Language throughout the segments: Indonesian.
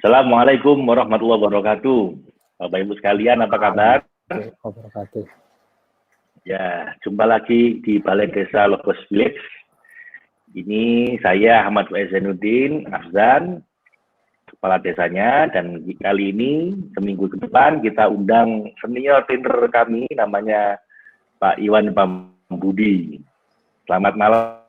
Assalamualaikum warahmatullahi wabarakatuh. Bapak Ibu sekalian, apa kabar? Wabarakatuh. Ya, jumpa lagi di Balai Desa Logos Village. Ini saya Ahmad Zainuddin Afzan, kepala desanya, dan kali ini seminggu ke depan kita undang senior trainer kami, namanya Pak Iwan Pambudi. Selamat malam.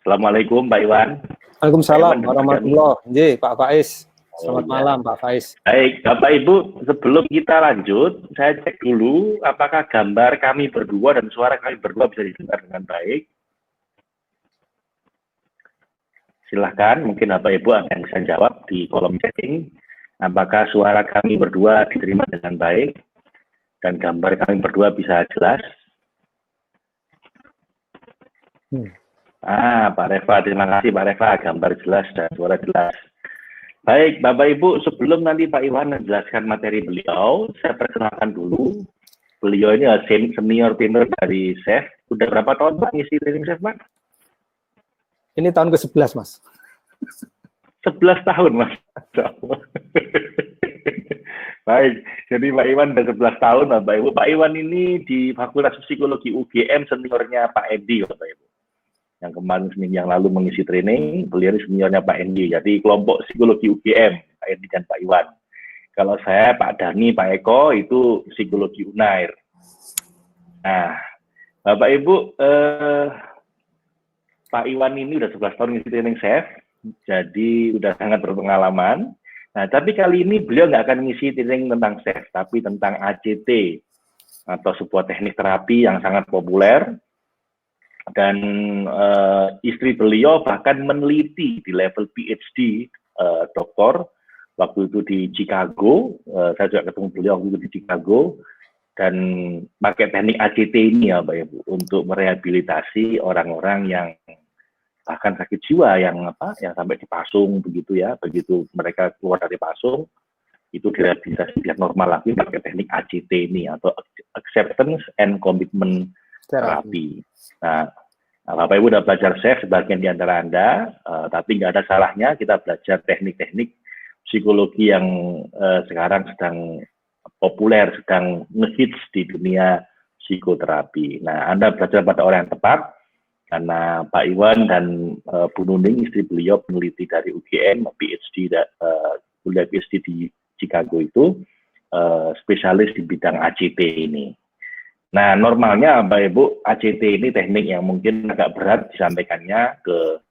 Assalamualaikum Pak Iwan. Waalaikumsalam warahmatullahi wabarakatuh. Pak Faiz. Selamat malam Pak Faiz. Baik, Bapak Ibu, sebelum kita lanjut, saya cek dulu apakah gambar kami berdua dan suara kami berdua bisa didengar dengan baik. Silahkan, mungkin Bapak Ibu ada yang bisa jawab di kolom chatting. Apakah suara kami berdua diterima dengan baik dan gambar kami berdua bisa jelas? Pak Reva, terima kasih Pak Reva, gambar jelas dan suara jelas. Baik, Bapak Ibu, sebelum nanti Pak Iwan menjelaskan materi beliau, saya perkenalkan dulu. Beliau ini senior trainer dari Chef. Udah berapa tahun Pak ngisi training Chef, Pak? Ini tahun ke-11, Mas. 11 tahun, Mas. Baik, jadi Pak Iwan udah 11 tahun, Bapak Ibu. Pak Iwan ini di Fakultas Psikologi UGM seniornya Pak Edi, Bapak Ibu. Yang kemarin seminggu yang lalu mengisi training, beliau ini seniornya Pak Endi, jadi kelompok psikologi UGM, Pak Endi dan Pak Iwan. Kalau saya, Pak Dani, Pak Eko, itu psikologi UNAIR. Nah, Bapak Ibu, Pak Iwan ini udah 11 tahun ngisi training chef, jadi udah sangat berpengalaman. Nah, tapi kali ini beliau nggak akan ngisi training tentang chef, tapi tentang ACT, atau sebuah teknik terapi yang sangat populer. Dan istri beliau bahkan meneliti di level PhD doktor waktu itu di Chicago. Saya juga ketemu beliau waktu itu di Chicago dan pakai teknik ACT ini ya Pak Ibu untuk merehabilitasi orang-orang yang bahkan sakit jiwa yang sampai dipasung begitu ya, begitu mereka keluar dari pasung itu direhabilitasi biar normal lagi pakai teknik ACT ini atau Acceptance and Commitment terapi. Nah, Bapak Ibu udah belajar chef sebagian di antara Anda, tapi nggak ada salahnya kita belajar teknik-teknik psikologi yang sekarang sedang populer, sedang ngehits di dunia psikoterapi. Nah, Anda belajar pada orang yang tepat, karena Pak Iwan dan Bu Nuning, istri beliau peneliti dari UGM, kuliah PhD di Chicago itu, spesialis di bidang ACT ini. Nah, normalnya Bapak Ibu, ACT ini teknik yang mungkin agak berat disampaikannya ke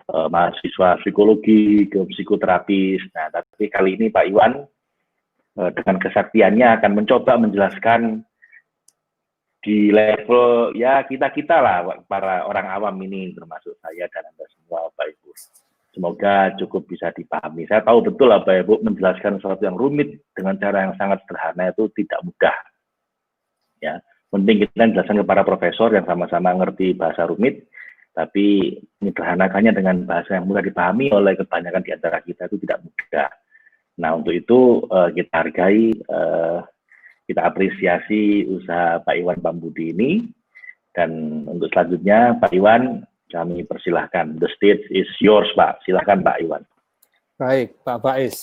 mahasiswa psikologi, ke psikoterapis. Nah, tapi kali ini Pak Iwan dengan kesaktiannya akan mencoba menjelaskan di level ya kita-kita lah, para orang awam ini, termasuk saya dan Anda semua Bapak Ibu. Semoga cukup bisa dipahami. Saya tahu betul Bapak Ibu menjelaskan sesuatu yang rumit dengan cara yang sangat sederhana itu tidak mudah. Ya. Penting kita jelaskan kepada profesor yang sama-sama ngerti bahasa rumit, tapi menyederhanakannya dengan bahasa yang mudah dipahami oleh kebanyakan di antara kita itu tidak mudah. Nah, untuk itu kita hargai, kita apresiasi usaha Pak Iwan Pambudi ini. Dan untuk selanjutnya, Pak Iwan, kami persilahkan. The stage is yours, Pak. Silahkan, Pak Iwan. Baik, Pak Faiz.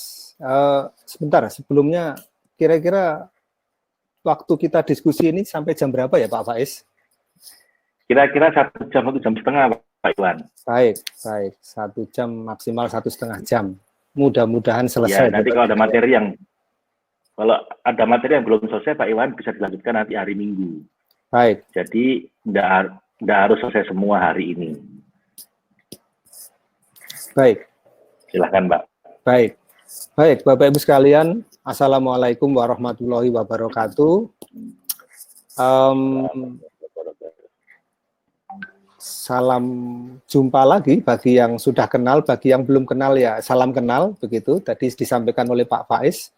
Sebentar, sebelumnya kira-kira waktu kita diskusi ini sampai jam berapa ya Pak Faiz? Kira-kira 1 jam, 1 jam setengah Pak Iwan. Baik. 1 jam maksimal 1,5 jam. Mudah-mudahan selesai. Ya, nanti kalau ada materi yang belum selesai Pak Iwan bisa dilanjutkan nanti hari Minggu. Baik. Jadi tidak harus selesai semua hari ini. Baik. Silahkan Pak. Baik, Bapak Ibu sekalian, Assalamualaikum warahmatullahi wabarakatuh. Salam jumpa lagi bagi yang sudah kenal, bagi yang belum kenal ya salam kenal begitu. Tadi disampaikan oleh Pak Faiz.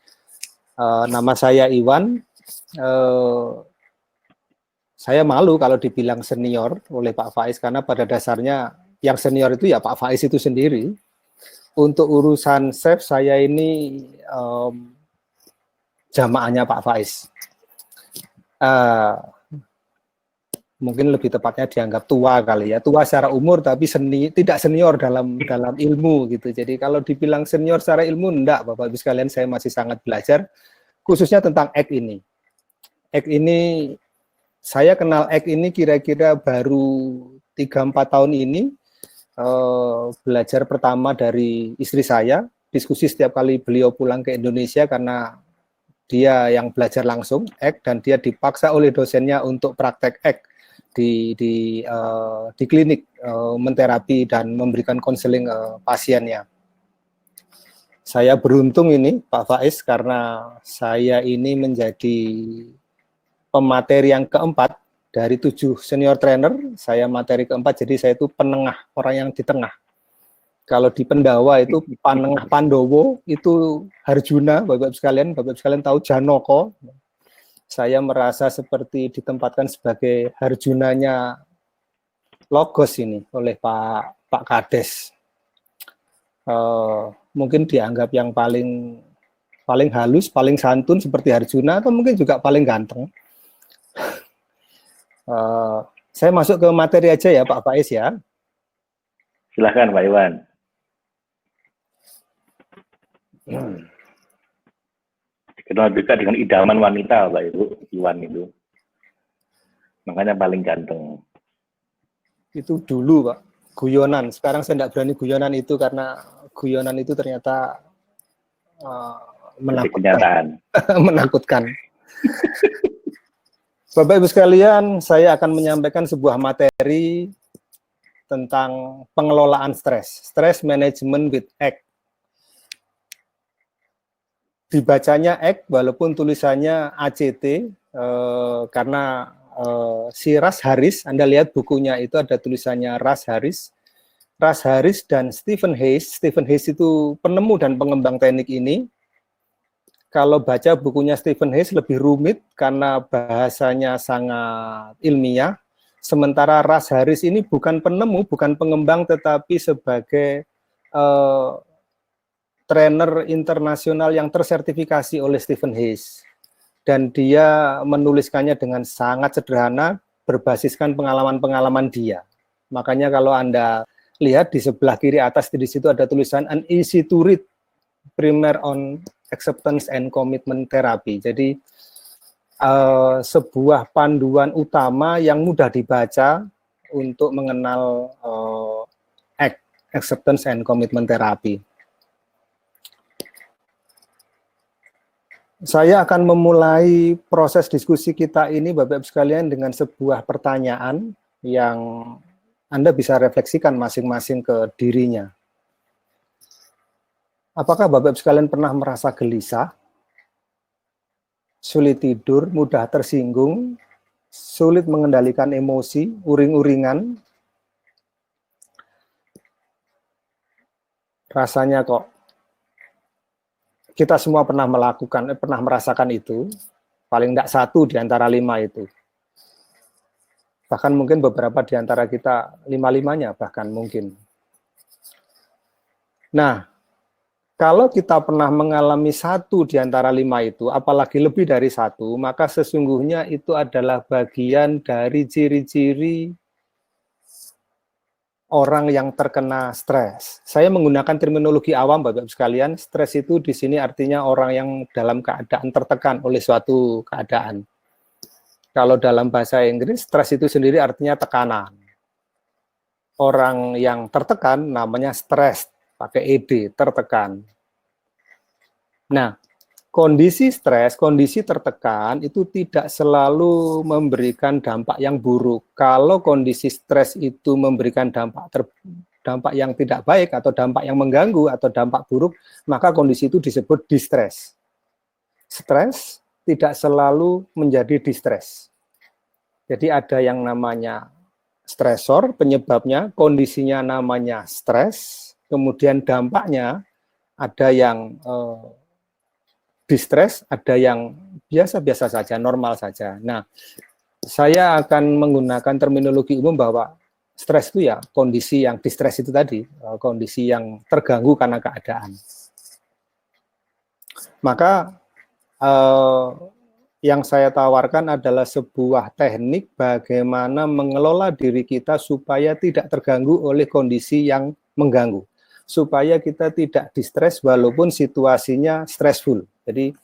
Nama saya Iwan. Saya malu kalau dibilang senior oleh Pak Faiz karena pada dasarnya yang senior itu ya Pak Faiz itu sendiri. Untuk urusan chef saya ini jamaahnya Pak Faiz. mungkin lebih tepatnya dianggap tua kali ya, tua secara umur tapi tidak senior dalam ilmu gitu. Jadi kalau dibilang senior secara ilmu enggak, Bapak Ibu sekalian, saya masih sangat belajar khususnya tentang ek ini. Ek ini saya kenal ek ini kira-kira baru 3-4 tahun ini, belajar pertama dari istri saya, diskusi setiap kali beliau pulang ke Indonesia karena dia yang belajar langsung ek dan dia dipaksa oleh dosennya untuk praktek ek di klinik, menterapi dan memberikan konseling pasiennya. Saya beruntung ini Pak Faiz karena saya ini menjadi pemateri yang keempat dari 7 senior trainer, saya materi keempat, jadi saya itu penengah, orang yang di tengah. Kalau di Pendawa itu Panengah Pandowo, itu Harjuna, Bapak Ibu sekalian tahu Janoko. Saya merasa seperti ditempatkan sebagai Harjunanya Logos ini oleh Pak Kades. Mungkin dianggap yang paling halus, paling santun seperti Harjuna, atau mungkin juga paling ganteng. Saya masuk ke materi aja ya Pak Faiz ya. Silahkan Pak Iwan. Dikenal juga dengan idaman wanita Pak Iwan itu. Makanya paling ganteng. Itu dulu Pak, guyonan. Sekarang saya tidak berani guyonan itu karena guyonan itu ternyata menakutkan. Menakutkan. Bapak Ibu sekalian, saya akan menyampaikan sebuah materi tentang pengelolaan stres, stress management with ACT. Dibacanya ACT walaupun tulisannya ACT, karena si Russ Harris, Anda lihat bukunya itu ada tulisannya Russ Harris. Russ Harris dan Stephen Hayes. Stephen Hayes itu penemu dan pengembang teknik ini. Kalau baca bukunya Stephen Hayes lebih rumit karena bahasanya sangat ilmiah. Sementara Russ Harris ini bukan penemu, bukan pengembang, tetapi sebagai trainer internasional yang tersertifikasi oleh Stephen Hayes. Dan dia menuliskannya dengan sangat sederhana, berbasiskan pengalaman-pengalaman dia. Makanya kalau Anda lihat di sebelah kiri atas, di situ ada tulisan An Easy to Read, Primer on Acceptance and Commitment Therapy. Jadi sebuah panduan utama yang mudah dibaca untuk mengenal Acceptance and Commitment Therapy. Saya akan memulai proses diskusi kita ini, Bapak Ibu sekalian, dengan sebuah pertanyaan yang Anda bisa refleksikan masing-masing ke dirinya. Apakah Bapak Ibu sekalian pernah merasa gelisah, sulit tidur, mudah tersinggung, sulit mengendalikan emosi, uring-uringan? Rasanya kok kita semua pernah merasakan itu, paling tidak 1 di antara 5 itu. Bahkan mungkin beberapa di antara kita 5-5-nya bahkan mungkin. Nah, kalau kita pernah mengalami 1 di antara 5 itu, apalagi lebih dari 1, maka sesungguhnya itu adalah bagian dari ciri-ciri orang yang terkena stres. Saya menggunakan terminologi awam, Bapak Ibu sekalian. Stres itu di sini artinya orang yang dalam keadaan tertekan oleh suatu keadaan. Kalau dalam bahasa Inggris, stres itu sendiri artinya tekanan. Orang yang tertekan namanya stres, pakai ed, tertekan. Nah, kondisi stres, kondisi tertekan itu tidak selalu memberikan dampak yang buruk. Kalau kondisi stres itu memberikan dampak yang tidak baik atau dampak yang mengganggu atau dampak buruk, maka kondisi itu disebut distres. Stres tidak selalu menjadi distres. Jadi ada yang namanya stresor, penyebabnya, kondisinya namanya stres, kemudian dampaknya ada yang distres, ada yang biasa-biasa saja, normal saja. Nah, saya akan menggunakan terminologi umum bahwa stres itu ya kondisi yang distres itu tadi, kondisi yang terganggu karena keadaan. Maka yang saya tawarkan adalah sebuah teknik bagaimana mengelola diri kita supaya tidak terganggu oleh kondisi yang mengganggu, supaya kita tidak distres walaupun situasinya stressful. Jadi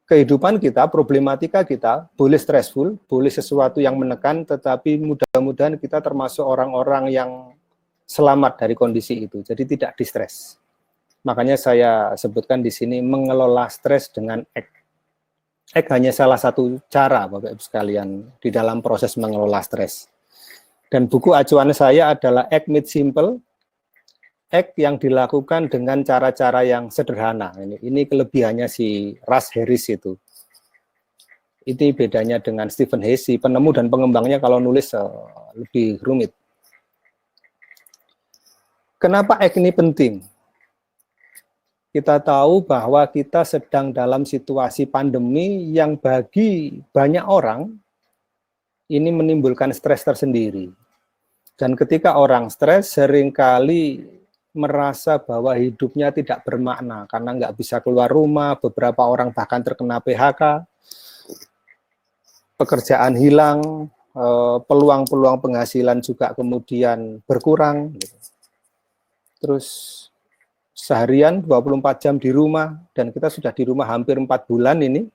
kehidupan kita, problematika kita boleh stressful, boleh sesuatu yang menekan, tetapi mudah-mudahan kita termasuk orang-orang yang selamat dari kondisi itu, jadi tidak distres. Makanya saya sebutkan di sini mengelola stres dengan ACT. ACT hanya salah satu cara, Bapak Ibu sekalian, di dalam proses mengelola stres. Dan buku acuan saya adalah ACT Made Simple, ACT yang dilakukan dengan cara-cara yang sederhana. Ini kelebihannya si Russ Harris itu. Ini bedanya dengan Stephen Hayes, si penemu dan pengembangnya kalau nulis lebih rumit. Kenapa ACT ini penting? Kita tahu bahwa kita sedang dalam situasi pandemi yang bagi banyak orang ini menimbulkan stres tersendiri. Dan ketika orang stres seringkali merasa bahwa hidupnya tidak bermakna karena nggak bisa keluar rumah, beberapa orang bahkan terkena PHK, pekerjaan hilang, peluang-peluang penghasilan juga kemudian berkurang. Terus seharian 24 jam di rumah, dan kita sudah di rumah hampir 4 bulan ini,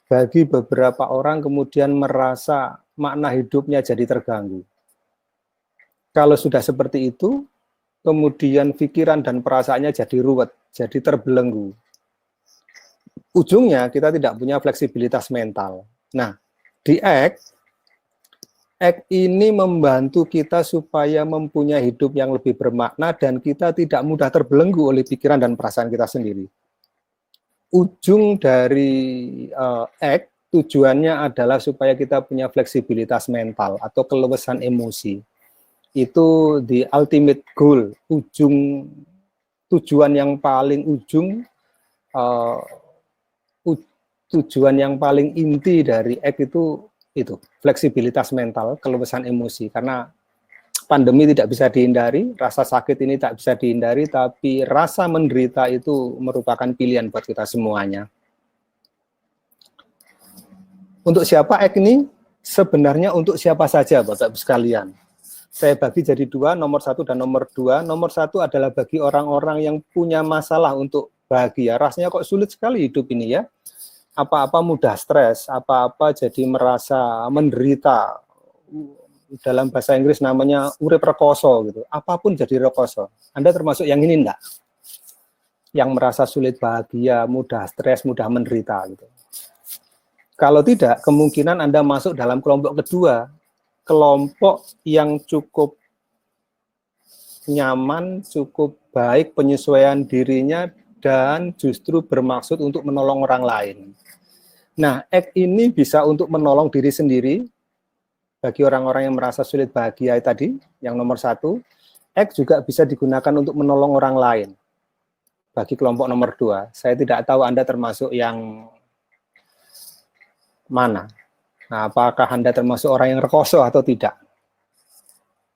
bagi beberapa orang kemudian merasa makna hidupnya jadi terganggu. Kalau sudah seperti itu, kemudian pikiran dan perasaannya jadi ruwet, jadi terbelenggu. Ujungnya kita tidak punya fleksibilitas mental. Nah, di ACT ini membantu kita supaya mempunyai hidup yang lebih bermakna dan kita tidak mudah terbelenggu oleh pikiran dan perasaan kita sendiri. Ujung dari ACT tujuannya adalah supaya kita punya fleksibilitas mental atau keluasan emosi. Itu the ultimate goal, tujuan yang paling ujung, tujuan yang paling inti dari ACT itu fleksibilitas mental, keluasan emosi. Karena pandemi tidak bisa dihindari, rasa sakit ini tak bisa dihindari, tapi rasa menderita itu merupakan pilihan buat kita semuanya. Untuk siapa ACT ini? Sebenarnya untuk siapa saja, Bapak-Ibu sekalian. Saya bagi jadi dua, nomor 1 dan nomor 2. Nomor 1 adalah bagi orang-orang yang punya masalah untuk bahagia. Rasanya kok sulit sekali hidup ini ya. Apa-apa mudah stres, apa-apa jadi merasa menderita. Dalam bahasa Inggris namanya urip rekoso gitu. Apapun jadi rekoso. Anda termasuk yang ini enggak? Yang merasa sulit bahagia, mudah stres, mudah menderita gitu. Kalau tidak, kemungkinan Anda masuk dalam kelompok kedua, kelompok yang cukup nyaman, cukup baik penyesuaian dirinya dan justru bermaksud untuk menolong orang lain. Nah, ACT ini bisa untuk menolong diri sendiri, bagi orang-orang yang merasa sulit bahagia tadi, yang nomor 1. ACT juga bisa digunakan untuk menolong orang lain, bagi kelompok nomor 2. Saya tidak tahu Anda termasuk yang mana. Nah, apakah Anda termasuk orang yang rekoso atau tidak?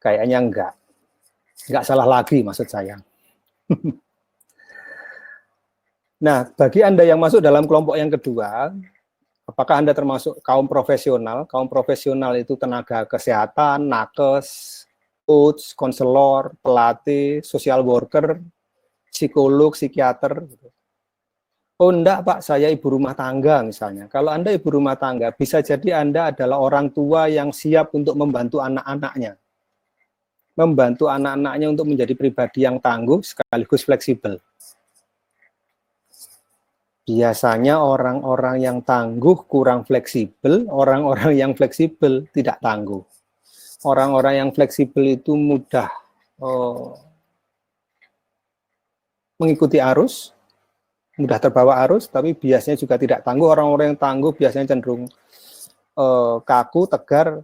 Kayaknya enggak. Enggak salah lagi maksud saya. Nah, bagi Anda yang masuk dalam kelompok yang kedua, apakah Anda termasuk kaum profesional? Kaum profesional itu tenaga kesehatan, nakes, coach, konselor, pelatih, social worker, psikolog, psikiater. Oh enggak Pak, saya ibu rumah tangga misalnya. Kalau Anda ibu rumah tangga, bisa jadi Anda adalah orang tua yang siap untuk membantu anak-anaknya. Membantu anak-anaknya untuk menjadi pribadi yang tangguh sekaligus fleksibel. Biasanya orang-orang yang tangguh kurang fleksibel, orang-orang yang fleksibel tidak tangguh. Orang-orang yang fleksibel itu mudah mengikuti arus, mudah terbawa arus, tapi biasanya juga tidak tangguh. Orang-orang yang tangguh biasanya cenderung kaku, tegar,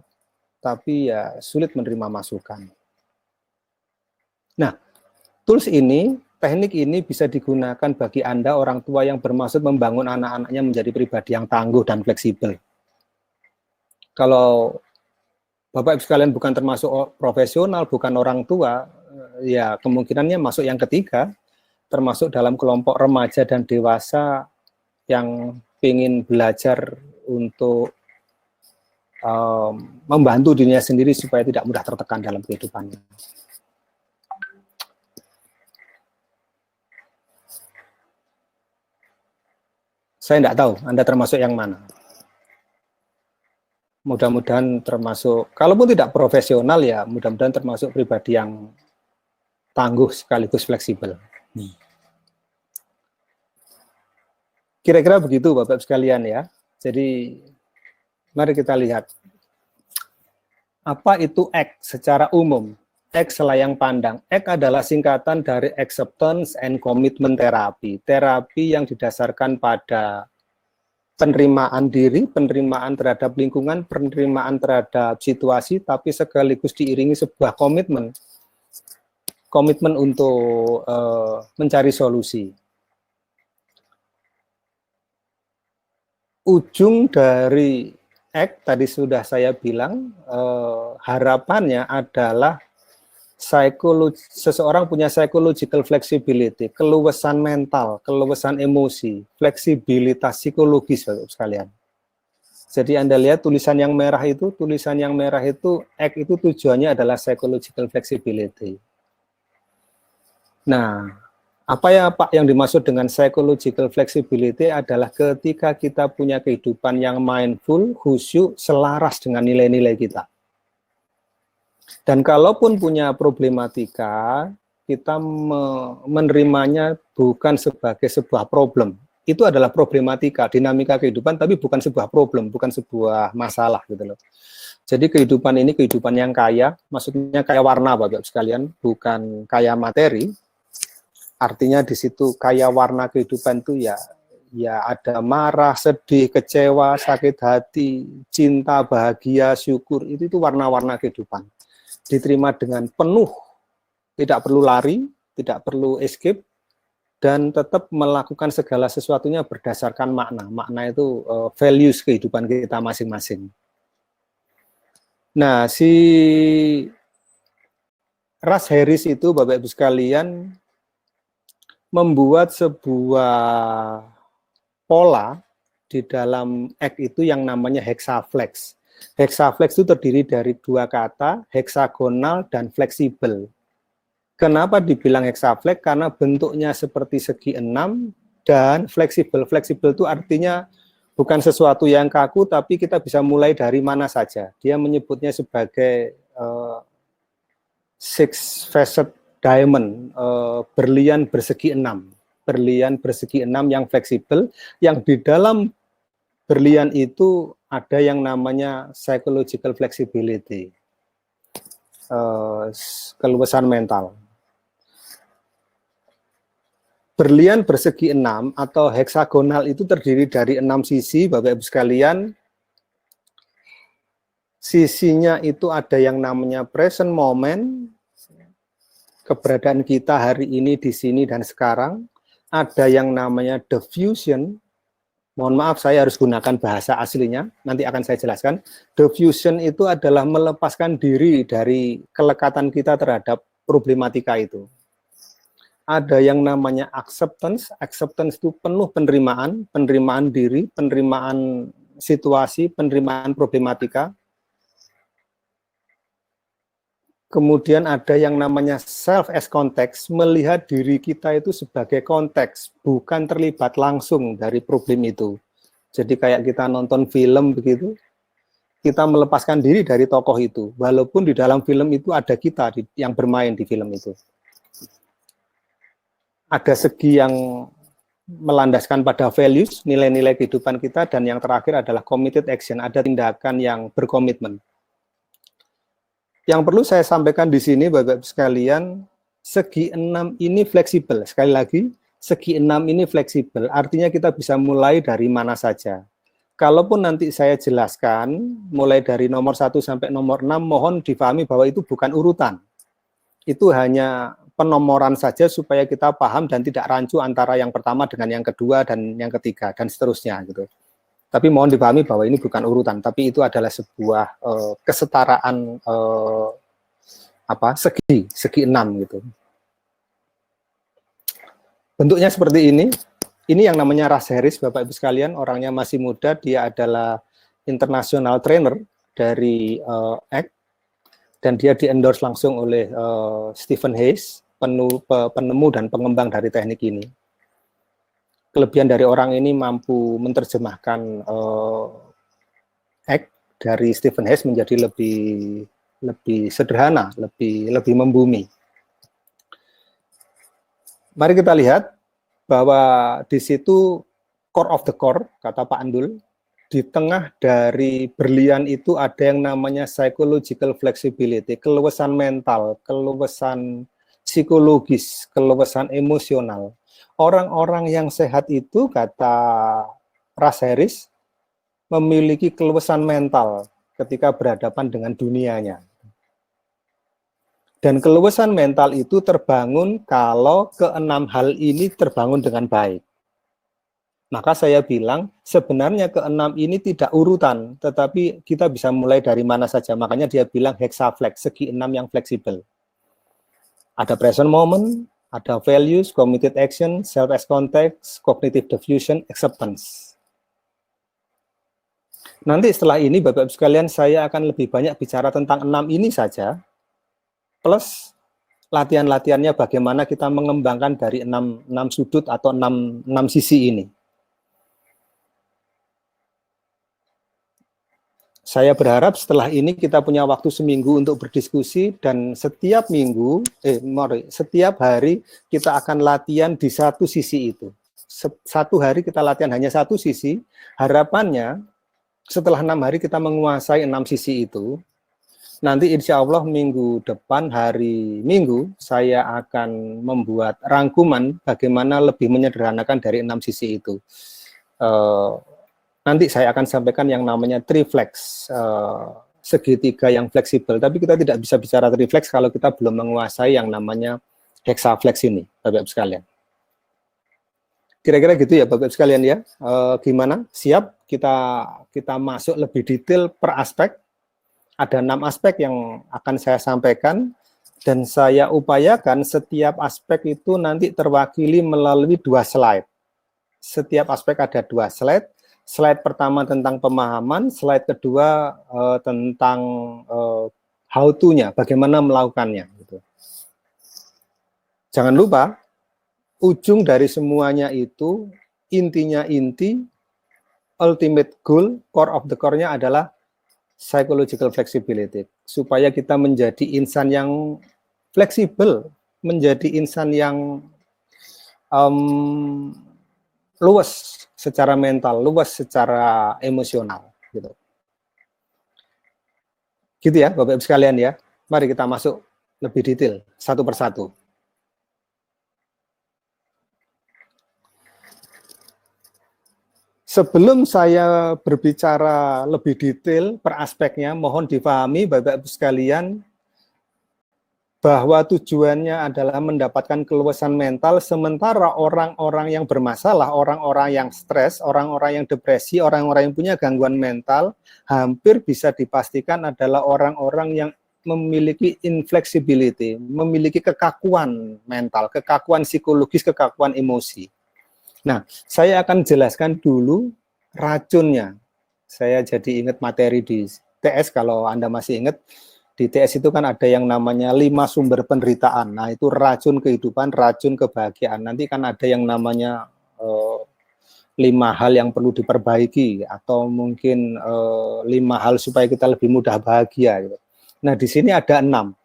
tapi ya sulit menerima masukan. Nah, tools ini, teknik ini bisa digunakan bagi Anda orang tua yang bermaksud membangun anak-anaknya menjadi pribadi yang tangguh dan fleksibel. Kalau Bapak Ibu sekalian bukan termasuk profesional, bukan orang tua, ya kemungkinannya masuk yang ketiga, termasuk dalam kelompok remaja dan dewasa yang ingin belajar untuk membantu dirinya sendiri supaya tidak mudah tertekan dalam kehidupannya. Saya tidak tahu Anda termasuk yang mana. Mudah-mudahan termasuk, kalaupun tidak profesional ya, mudah-mudahan termasuk pribadi yang tangguh sekaligus fleksibel. Kira-kira begitu Bapak sekalian ya. Jadi mari kita lihat. Apa itu ACT secara umum? ACT selayang pandang. ACT adalah singkatan dari Acceptance and Commitment Therapy. Terapi yang didasarkan pada penerimaan diri, penerimaan terhadap lingkungan, penerimaan terhadap situasi, tapi sekaligus diiringi sebuah komitmen. Komitmen untuk mencari solusi. Ujung dari ACT tadi sudah saya bilang, harapannya adalah seseorang punya psychological flexibility, keluasan mental, keluasan emosi, fleksibilitas psikologis Bapak sekalian. Jadi Anda lihat tulisan yang merah itu ACT itu tujuannya adalah psychological flexibility. Nah, apa ya Pak yang dimaksud dengan psychological flexibility adalah ketika kita punya kehidupan yang mindful, khusyuk, selaras dengan nilai-nilai kita. Dan kalaupun punya problematika, kita menerimanya bukan sebagai sebuah problem. Itu adalah problematika, dinamika kehidupan, tapi bukan sebuah problem, bukan sebuah masalah gitu loh. Jadi kehidupan ini kehidupan yang kaya, maksudnya kaya warna Bapak sekalian, bukan kaya materi. Artinya di situ kaya warna kehidupan itu ya ada marah, sedih, kecewa, sakit hati, cinta, bahagia, syukur, itu warna-warna kehidupan. Diterima dengan penuh, tidak perlu lari, tidak perlu escape, dan tetap melakukan segala sesuatunya berdasarkan makna. Makna itu values kehidupan kita masing-masing. Nah, si Russ Harris itu Bapak Ibu sekalian membuat sebuah pola di dalam ACT itu yang namanya hexaflex. Hexaflex itu terdiri dari dua kata, heksagonal dan fleksibel. Kenapa dibilang hexaflex? Karena bentuknya seperti segi 6 dan fleksibel. Fleksibel itu artinya bukan sesuatu yang kaku, tapi kita bisa mulai dari mana saja. Dia menyebutnya sebagai six-faced diamond, berlian bersegi 6. Berlian bersegi 6 yang fleksibel, yang di dalam berlian itu ada yang namanya psychological flexibility, keluasan mental. Berlian bersegi 6 atau heksagonal itu terdiri dari 6 sisi, Bapak Ibu sekalian. Sisinya itu ada yang namanya present moment, keberadaan kita hari ini di sini dan sekarang. Ada yang namanya diffusion. Mohon maaf saya harus gunakan bahasa aslinya, nanti akan saya jelaskan. Diffusion itu adalah melepaskan diri dari kelekatan kita terhadap problematika itu. Ada yang namanya acceptance. Acceptance itu penuh penerimaan, penerimaan diri, penerimaan situasi, penerimaan problematika. Kemudian ada yang namanya self as context, melihat diri kita itu sebagai konteks, bukan terlibat langsung dari problem itu. Jadi kayak kita nonton film begitu, kita melepaskan diri dari tokoh itu, walaupun di dalam film itu ada kita yang bermain di film itu. Ada segi yang melandaskan pada values, nilai-nilai kehidupan kita, dan yang terakhir adalah committed action, ada tindakan yang berkomitmen. Yang perlu saya sampaikan di sini, Bapak-Ibu sekalian, segi 6 ini fleksibel. Sekali lagi, segi 6 ini fleksibel, artinya kita bisa mulai dari mana saja. Kalaupun nanti saya jelaskan, mulai dari nomor 1 sampai nomor 6, mohon difahami bahwa itu bukan urutan. Itu hanya penomoran saja supaya kita paham dan tidak rancu antara yang pertama dengan yang kedua dan yang ketiga, dan seterusnya gitu. Tapi mohon dipahami bahwa ini bukan urutan, tapi itu adalah sebuah kesetaraan segi 6 gitu. Bentuknya seperti ini. Ini yang namanya Russ Harris, Bapak Ibu sekalian, orangnya masih muda, dia adalah international trainer dari ACT, dan dia di-endorse langsung oleh Stephen Hayes, penemu dan pengembang dari teknik ini. Kelebihan dari orang ini mampu menerjemahkan ACT dari Stephen Hayes menjadi lebih sederhana, lebih membumi. Mari kita lihat bahwa di situ core of the core, kata Pak Andul, di tengah dari berlian itu ada yang namanya psychological flexibility, keluasan mental, keluasan psikologis, keluasan emosional. Orang-orang yang sehat itu, kata Russ Harris, memiliki keluasan mental ketika berhadapan dengan dunianya. Dan keluasan mental itu terbangun kalau keenam hal ini terbangun dengan baik. Maka saya bilang, sebenarnya keenam ini tidak urutan, tetapi kita bisa mulai dari mana saja. Makanya dia bilang hexaflex, segi enam yang fleksibel. Ada present moment, ada values, committed action, self-as context, cognitive diffusion, acceptance. Nanti setelah ini, Bapak-Ibu sekalian, saya akan lebih banyak bicara tentang enam ini saja, plus latihan-latihannya bagaimana kita mengembangkan dari enam sudut atau enam sisi ini. Saya berharap setelah ini kita punya waktu seminggu untuk berdiskusi, dan setiap hari kita akan latihan di satu sisi itu. Satu hari kita latihan hanya satu sisi, harapannya setelah 6 hari kita menguasai 6 sisi itu. Nanti insya Allah minggu depan, hari Minggu, saya akan membuat rangkuman bagaimana lebih menyederhanakan dari 6 sisi itu. Nanti saya akan sampaikan yang namanya triflex, segitiga yang fleksibel. Tapi kita tidak bisa bicara triflex kalau kita belum menguasai yang namanya hexaflex ini, Bapak-Ibu sekalian. Kira-kira gitu ya, Bapak-Ibu sekalian ya. Gimana? Siap? Kita masuk lebih detail per aspek. Ada 6 aspek yang akan saya sampaikan, dan saya upayakan setiap aspek itu nanti terwakili melalui 2 slide. Setiap aspek ada 2 slide. Slide pertama tentang pemahaman, slide kedua tentang how to-nya, bagaimana melakukannya. Gitu. Jangan lupa, ujung dari semuanya itu, intinya ultimate goal, core of the core-nya adalah psychological flexibility, supaya kita menjadi insan yang fleksibel, menjadi insan yang luas secara mental, luas secara emosional, gitu. Gitu ya, Bapak-Ibu sekalian ya. Mari kita masuk lebih detail satu persatu. Sebelum saya berbicara lebih detail per aspeknya, mohon difahami Bapak-Ibu sekalian bahwa tujuannya adalah mendapatkan keluasan mental, sementara orang-orang yang bermasalah, orang-orang yang stres, orang-orang yang depresi, orang-orang yang punya gangguan mental, hampir bisa dipastikan adalah orang-orang yang memiliki inflexibility, memiliki kekakuan mental, kekakuan psikologis, kekakuan emosi. Nah, saya akan jelaskan dulu racunnya. Saya jadi ingat materi di TS, kalau Anda masih ingat, di TS itu kan ada yang namanya 5 sumber penderitaan. Nah, itu racun kehidupan, racun kebahagiaan. Nanti kan ada yang namanya 5 hal yang perlu diperbaiki, atau mungkin 5 hal supaya kita lebih mudah bahagia. Gitu. Nah, di sini ada 6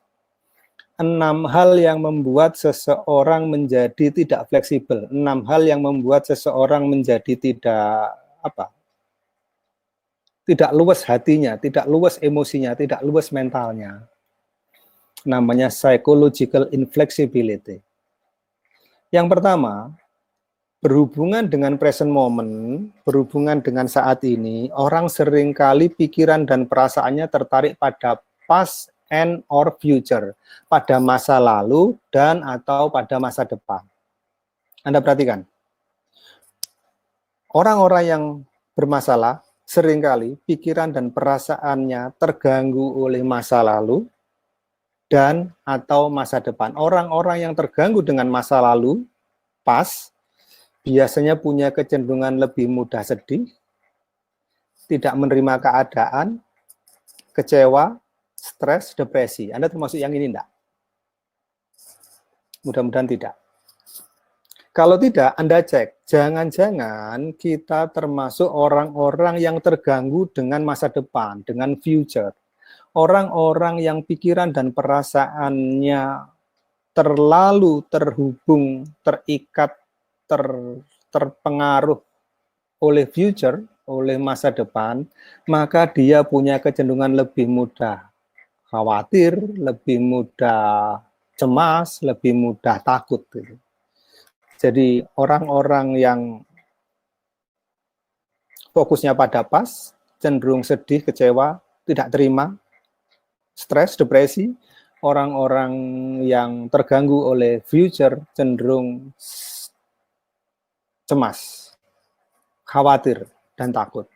hal yang membuat seseorang menjadi tidak fleksibel, 6 hal yang membuat seseorang menjadi tidak luas hatinya, tidak luas emosinya, tidak luas mentalnya. Namanya psychological inflexibility. Yang pertama, berhubungan dengan present moment, berhubungan dengan saat ini, orang seringkali pikiran dan perasaannya tertarik pada past and or future, pada masa lalu dan atau pada masa depan. Anda perhatikan, orang-orang yang bermasalah seringkali pikiran dan perasaannya terganggu oleh masa lalu dan atau masa depan. Orang-orang yang terganggu dengan masa lalu, past, biasanya punya kecenderungan lebih mudah sedih, tidak menerima keadaan, kecewa, stres, depresi. Anda termasuk yang ini enggak? Mudah-mudahan tidak. Kalau tidak, Anda cek. Jangan-jangan kita termasuk orang-orang yang terganggu dengan masa depan, dengan future. Orang-orang yang pikiran dan perasaannya terlalu terhubung, terikat, terpengaruh oleh future, oleh masa depan, maka dia punya kecenderungan lebih mudah khawatir, lebih mudah cemas, lebih mudah takut. Gitu. Jadi orang-orang yang fokusnya pada past, cenderung sedih, kecewa, tidak terima, stres, depresi. Orang-orang yang terganggu oleh future cenderung cemas, khawatir, dan takut.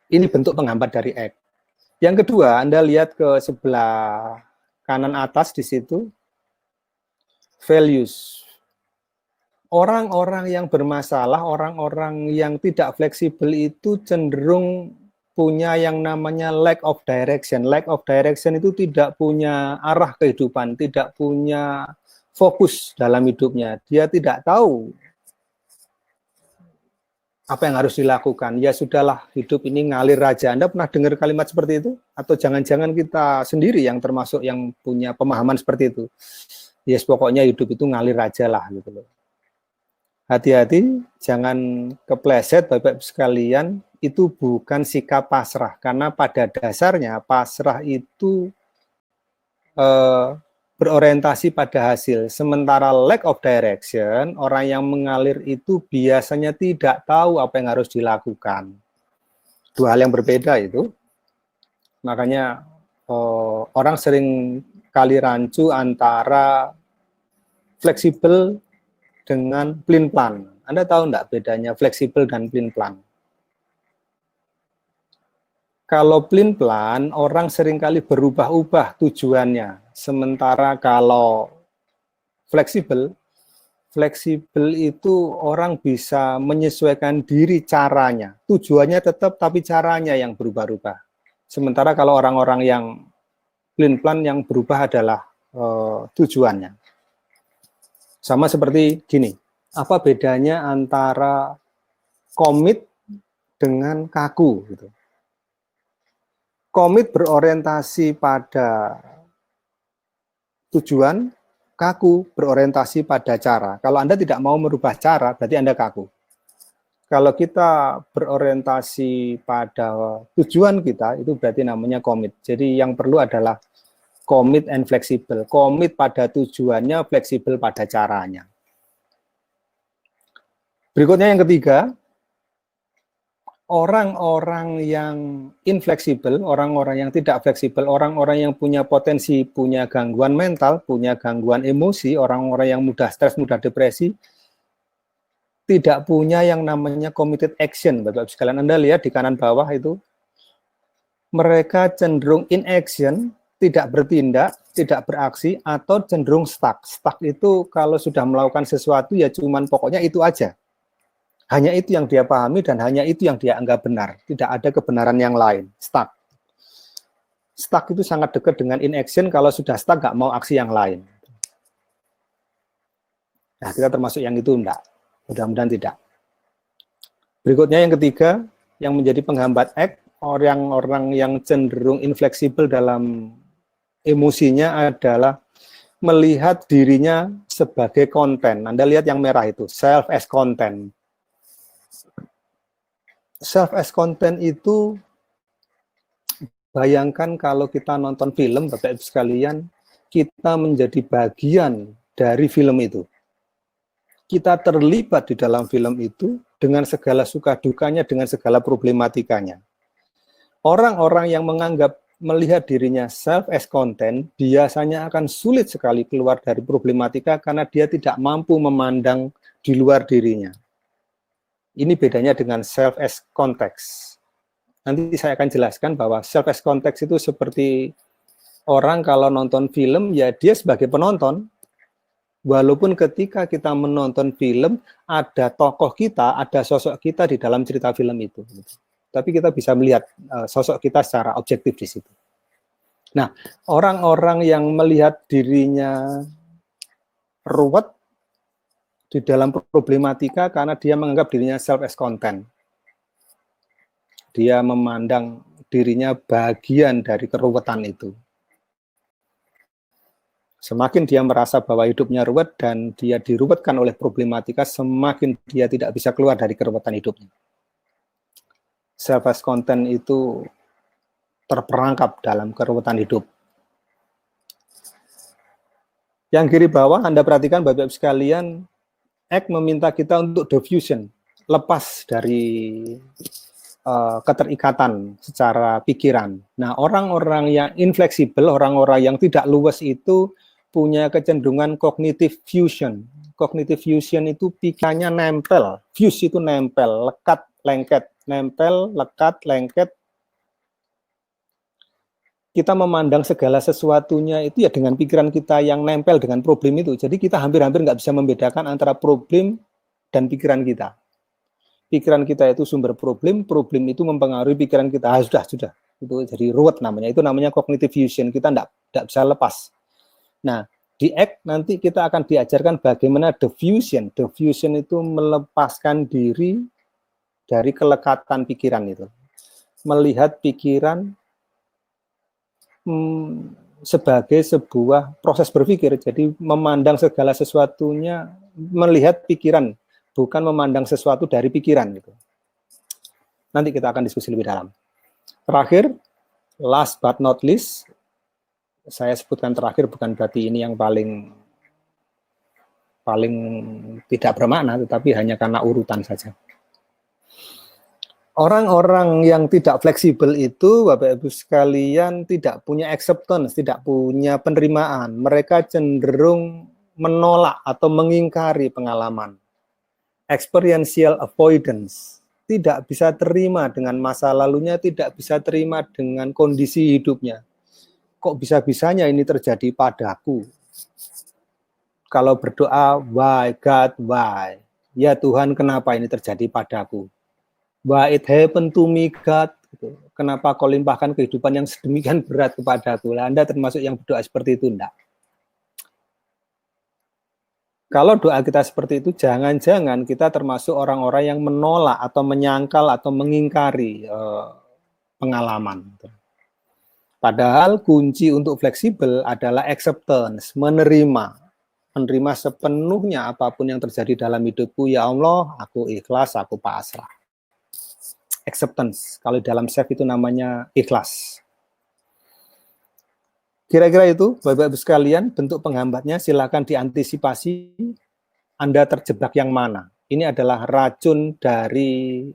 Ini bentuk penghambat dari X. Yang kedua, Anda lihat ke sebelah kanan atas di situ, values. Orang-orang yang bermasalah, orang-orang yang tidak fleksibel itu cenderung punya yang namanya lack of direction. Lack of direction itu tidak punya arah kehidupan, tidak punya fokus dalam hidupnya. Dia tidak tahu apa yang harus dilakukan. Ya sudahlah, hidup ini ngalir aja. Anda pernah dengar kalimat seperti itu? Atau jangan-jangan kita sendiri yang termasuk yang punya pemahaman seperti itu? Yes, pokoknya hidup itu ngalir aja lah gitu loh. Hati-hati, jangan kepleset Bapak Ibu sekalian, itu bukan sikap pasrah. Karena pada dasarnya pasrah itu berorientasi pada hasil. Sementara lack of direction, orang yang mengalir itu biasanya tidak tahu apa yang harus dilakukan. Dua hal yang berbeda itu. Makanya orang sering kali rancu antara fleksibel dengan plan. Anda tahu enggak bedanya fleksibel dan plan? Kalau plan, orang seringkali berubah-ubah tujuannya. Sementara kalau fleksibel itu orang bisa menyesuaikan diri caranya. Tujuannya tetap, tapi caranya yang berubah-ubah. Sementara kalau orang-orang yang plan yang berubah adalah tujuannya. Sama seperti gini, apa bedanya antara komit dengan kaku? Gitu. Komit berorientasi pada tujuan, kaku berorientasi pada cara. Kalau Anda tidak mau merubah cara, berarti Anda kaku. Kalau kita berorientasi pada tujuan kita, itu berarti namanya komit. Jadi yang perlu adalah komit and fleksibel. Komit pada tujuannya, fleksibel pada caranya. Berikutnya yang ketiga, orang-orang yang infleksibel, orang-orang yang tidak fleksibel, orang-orang yang punya potensi, punya gangguan mental, punya gangguan emosi, orang-orang yang mudah stres, mudah depresi, tidak punya yang namanya committed action. Bapak-Ibu sekalian, Anda lihat di kanan bawah itu, mereka cenderung inaction, tidak bertindak, tidak beraksi, atau cenderung stuck. Stuck itu kalau sudah melakukan sesuatu ya cuman pokoknya itu aja. Hanya itu yang dia pahami dan hanya itu yang dia anggap benar. Tidak ada kebenaran yang lain. Stuck. Stuck itu sangat dekat dengan inaction. Kalau sudah stuck nggak mau aksi yang lain. Nah, kita termasuk yang itu enggak. Mudah-mudahan tidak. Berikutnya yang ketiga, yang menjadi penghambat X, orang-orang yang cenderung infleksibel dalam emosinya adalah melihat dirinya sebagai konten. Anda lihat yang merah itu, self as content. Self as content itu, bayangkan kalau kita nonton film, Bapak Ibu sekalian, kita menjadi bagian dari film itu. Kita terlibat di dalam film itu dengan segala suka dukanya, dengan segala problematikanya. Orang-orang yang melihat dirinya self as content biasanya akan sulit sekali keluar dari problematika karena dia tidak mampu memandang di luar dirinya. Ini bedanya dengan self as context. Nanti saya akan jelaskan bahwa self as context itu seperti orang kalau nonton film, ya dia sebagai penonton, Walaupun ketika kita menonton film, ada tokoh kita, ada sosok kita di dalam cerita film itu. Tapi kita bisa melihat sosok kita secara objektif di situ. Nah, orang-orang yang melihat dirinya ruwet di dalam problematika karena dia menganggap dirinya self as content. Dia memandang dirinya bagian dari keruwetan itu. Semakin dia merasa bahwa hidupnya ruwet dan dia diruwetkan oleh problematika, semakin dia tidak bisa keluar dari keruwetan hidupnya. Self as content itu terperangkap dalam keruwetan hidup. Yang kiri bawah, Anda perhatikan Bapak-Ibu sekalian, Eck meminta kita untuk diffusion, lepas dari keterikatan secara pikiran. Nah, orang-orang yang infleksibel, orang-orang yang tidak luwes itu punya kecenderungan cognitive fusion. Cognitive fusion itu pikirannya nempel, fuse itu nempel, lekat, lengket, nempel, lekat, lengket. Kita memandang segala sesuatunya itu ya dengan pikiran kita yang nempel dengan problem itu. Jadi kita hampir-hampir nggak bisa membedakan antara problem dan pikiran kita. Pikiran kita itu sumber problem, problem itu mempengaruhi pikiran kita. Sudah. Itu jadi ruwet namanya. Itu namanya cognitive fusion. Kita nggak bisa lepas. Nah, di Eck nanti kita akan diajarkan bagaimana diffusion. Diffusion itu melepaskan diri dari kelekatan pikiran itu. Melihat pikiran sebagai sebuah proses berpikir. Jadi memandang segala sesuatunya, melihat pikiran, bukan memandang sesuatu dari pikiran. Gitu. Nanti kita akan diskusi lebih dalam. Terakhir, last but not least, saya sebutkan terakhir bukan berarti ini yang paling tidak bermakna, tetapi hanya karena urutan saja. Orang-orang yang tidak fleksibel itu, Bapak-Ibu sekalian, tidak punya acceptance, tidak punya penerimaan. Mereka cenderung menolak atau mengingkari pengalaman. Experiential avoidance. Tidak bisa terima dengan masa lalunya, tidak bisa terima dengan kondisi hidupnya. Kok bisa-bisanya ini terjadi padaku? Kalau berdoa, why God, why? Ya Tuhan, kenapa ini terjadi padaku? Why it happened to me, God? Kenapa kau limpahkan kehidupan yang sedemikian berat kepadaku? Anda termasuk yang berdoa seperti itu, enggak? Kalau doa kita seperti itu, jangan-jangan kita termasuk orang-orang yang menolak atau menyangkal atau mengingkari pengalaman. Padahal kunci untuk fleksibel adalah acceptance, menerima sepenuhnya apapun yang terjadi dalam hidupku. Ya Allah, aku ikhlas, aku pasrah. Acceptance, kalau dalam self itu namanya ikhlas. Kira-kira itu, Bapak-Ibu sekalian, bentuk penghambatnya silakan diantisipasi. Anda terjebak yang mana? Ini adalah racun dari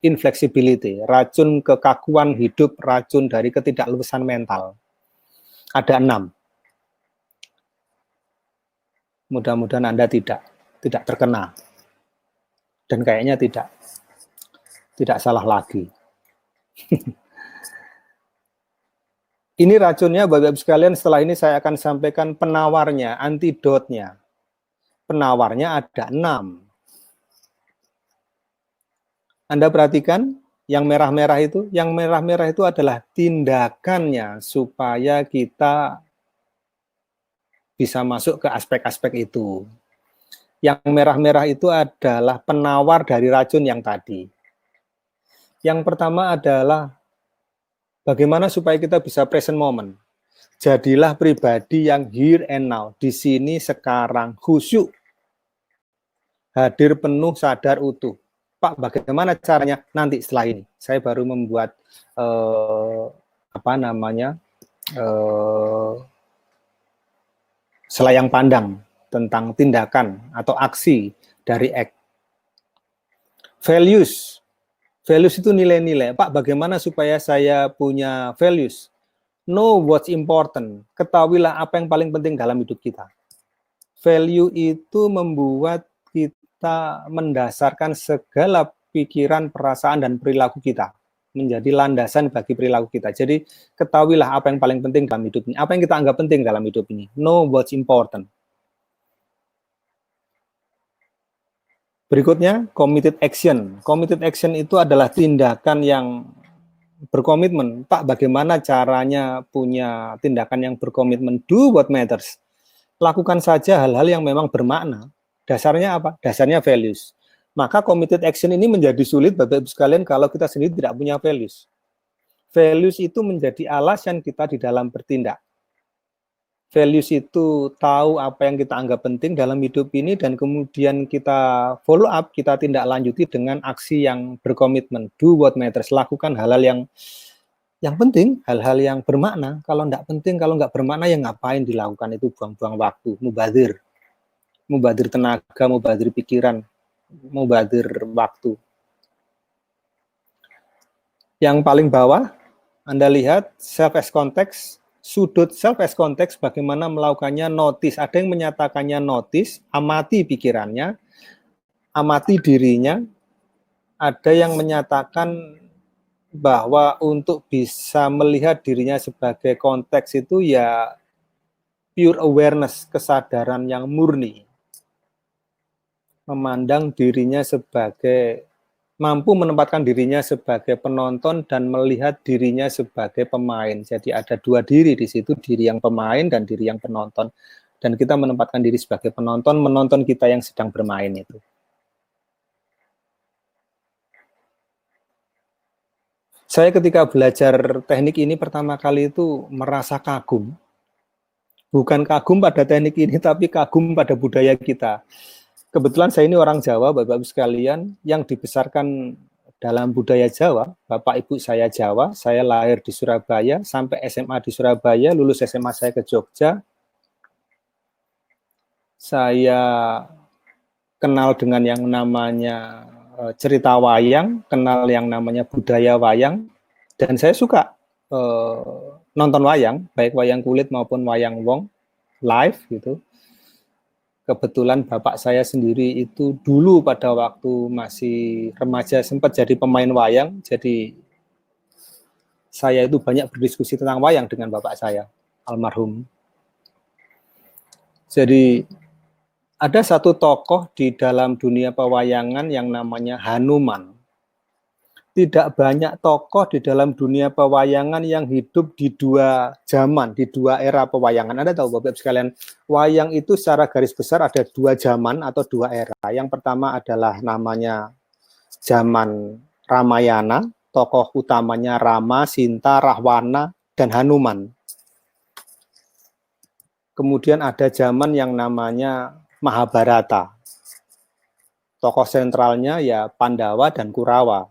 inflexibility, racun kekakuan hidup, racun dari ketidakluasan mental. Ada 6. Mudah-mudahan Anda tidak terkena. Dan kayaknya tidak salah lagi. Ini racunnya, Bapak-Ibu sekalian, setelah ini saya akan sampaikan penawarnya, antidotnya. Penawarnya ada 6. Anda perhatikan yang merah-merah itu? Yang merah-merah itu adalah tindakannya supaya kita bisa masuk ke aspek-aspek itu. Yang merah-merah itu adalah penawar dari racun yang tadi. Yang pertama adalah bagaimana supaya kita bisa present moment. Jadilah pribadi yang here and now, di sini sekarang, khusyuk, hadir penuh, sadar utuh. Pak, bagaimana caranya? Nanti setelah ini. Saya baru membuat selayang pandang tentang tindakan atau aksi dari Eck. Values itu nilai-nilai. Pak, bagaimana supaya saya punya values? Know what's important. Ketahuilah apa yang paling penting dalam hidup kita. Value itu membuat kita mendasarkan segala pikiran, perasaan, dan perilaku kita. Menjadi landasan bagi perilaku kita. Jadi, ketahuilah apa yang paling penting dalam hidup ini. Apa yang kita anggap penting dalam hidup ini. Know what's important. Berikutnya, committed action. Committed action itu adalah tindakan yang berkomitmen. Pak, bagaimana caranya punya tindakan yang berkomitmen? Do what matters. Lakukan saja hal-hal yang memang bermakna. Dasarnya apa? Dasarnya values. Maka committed action ini menjadi sulit, Bapak Ibu sekalian, kalau kita sendiri tidak punya values. Values itu menjadi alasan kita di dalam bertindak. Values itu tahu apa yang kita anggap penting dalam hidup ini dan kemudian kita follow up, kita tindak lanjuti dengan aksi yang berkomitmen. Do what matters, lakukan hal-hal yang penting, hal-hal yang bermakna. Kalau enggak penting, kalau enggak bermakna, ya ngapain dilakukan itu, buang-buang waktu, mubadir tenaga, mubadir pikiran, mubadir waktu. Yang paling bawah, Anda lihat self as context. Sudut self as context bagaimana melakukannya notice. Ada yang menyatakannya notice, amati pikirannya, amati dirinya. Ada yang menyatakan bahwa untuk bisa melihat dirinya sebagai konteks itu ya pure awareness, kesadaran yang murni. Memandang dirinya sebagai, mampu menempatkan dirinya sebagai penonton dan melihat dirinya sebagai pemain. Jadi ada dua diri di situ, diri yang pemain dan diri yang penonton. Dan kita menempatkan diri sebagai penonton, menonton kita yang sedang bermain itu. Saya ketika belajar teknik ini pertama kali itu merasa kagum. Bukan kagum pada teknik ini, tapi kagum pada budaya kita. Kebetulan saya ini orang Jawa, Bapak-Ibu sekalian, yang dibesarkan dalam budaya Jawa. Bapak Ibu saya Jawa, saya lahir di Surabaya, sampai SMA di Surabaya, lulus SMA saya ke Jogja. Saya kenal dengan yang namanya cerita wayang, kenal yang namanya budaya wayang, dan saya suka nonton wayang, baik wayang kulit maupun wayang wong, live gitu. Kebetulan bapak saya sendiri itu dulu pada waktu masih remaja sempat jadi pemain wayang, jadi saya itu banyak berdiskusi tentang wayang dengan bapak saya, almarhum. Jadi ada satu tokoh di dalam dunia pewayangan yang namanya Hanuman. Tidak banyak tokoh di dalam dunia pewayangan yang hidup di dua zaman, di dua era pewayangan. Anda tahu Bapak sekalian, wayang itu secara garis besar ada dua zaman atau dua era. Yang pertama adalah namanya zaman Ramayana, tokoh utamanya Rama, Sinta, Rahwana, dan Hanuman. Kemudian ada zaman yang namanya Mahabharata. Tokoh sentralnya ya Pandawa dan Kurawa.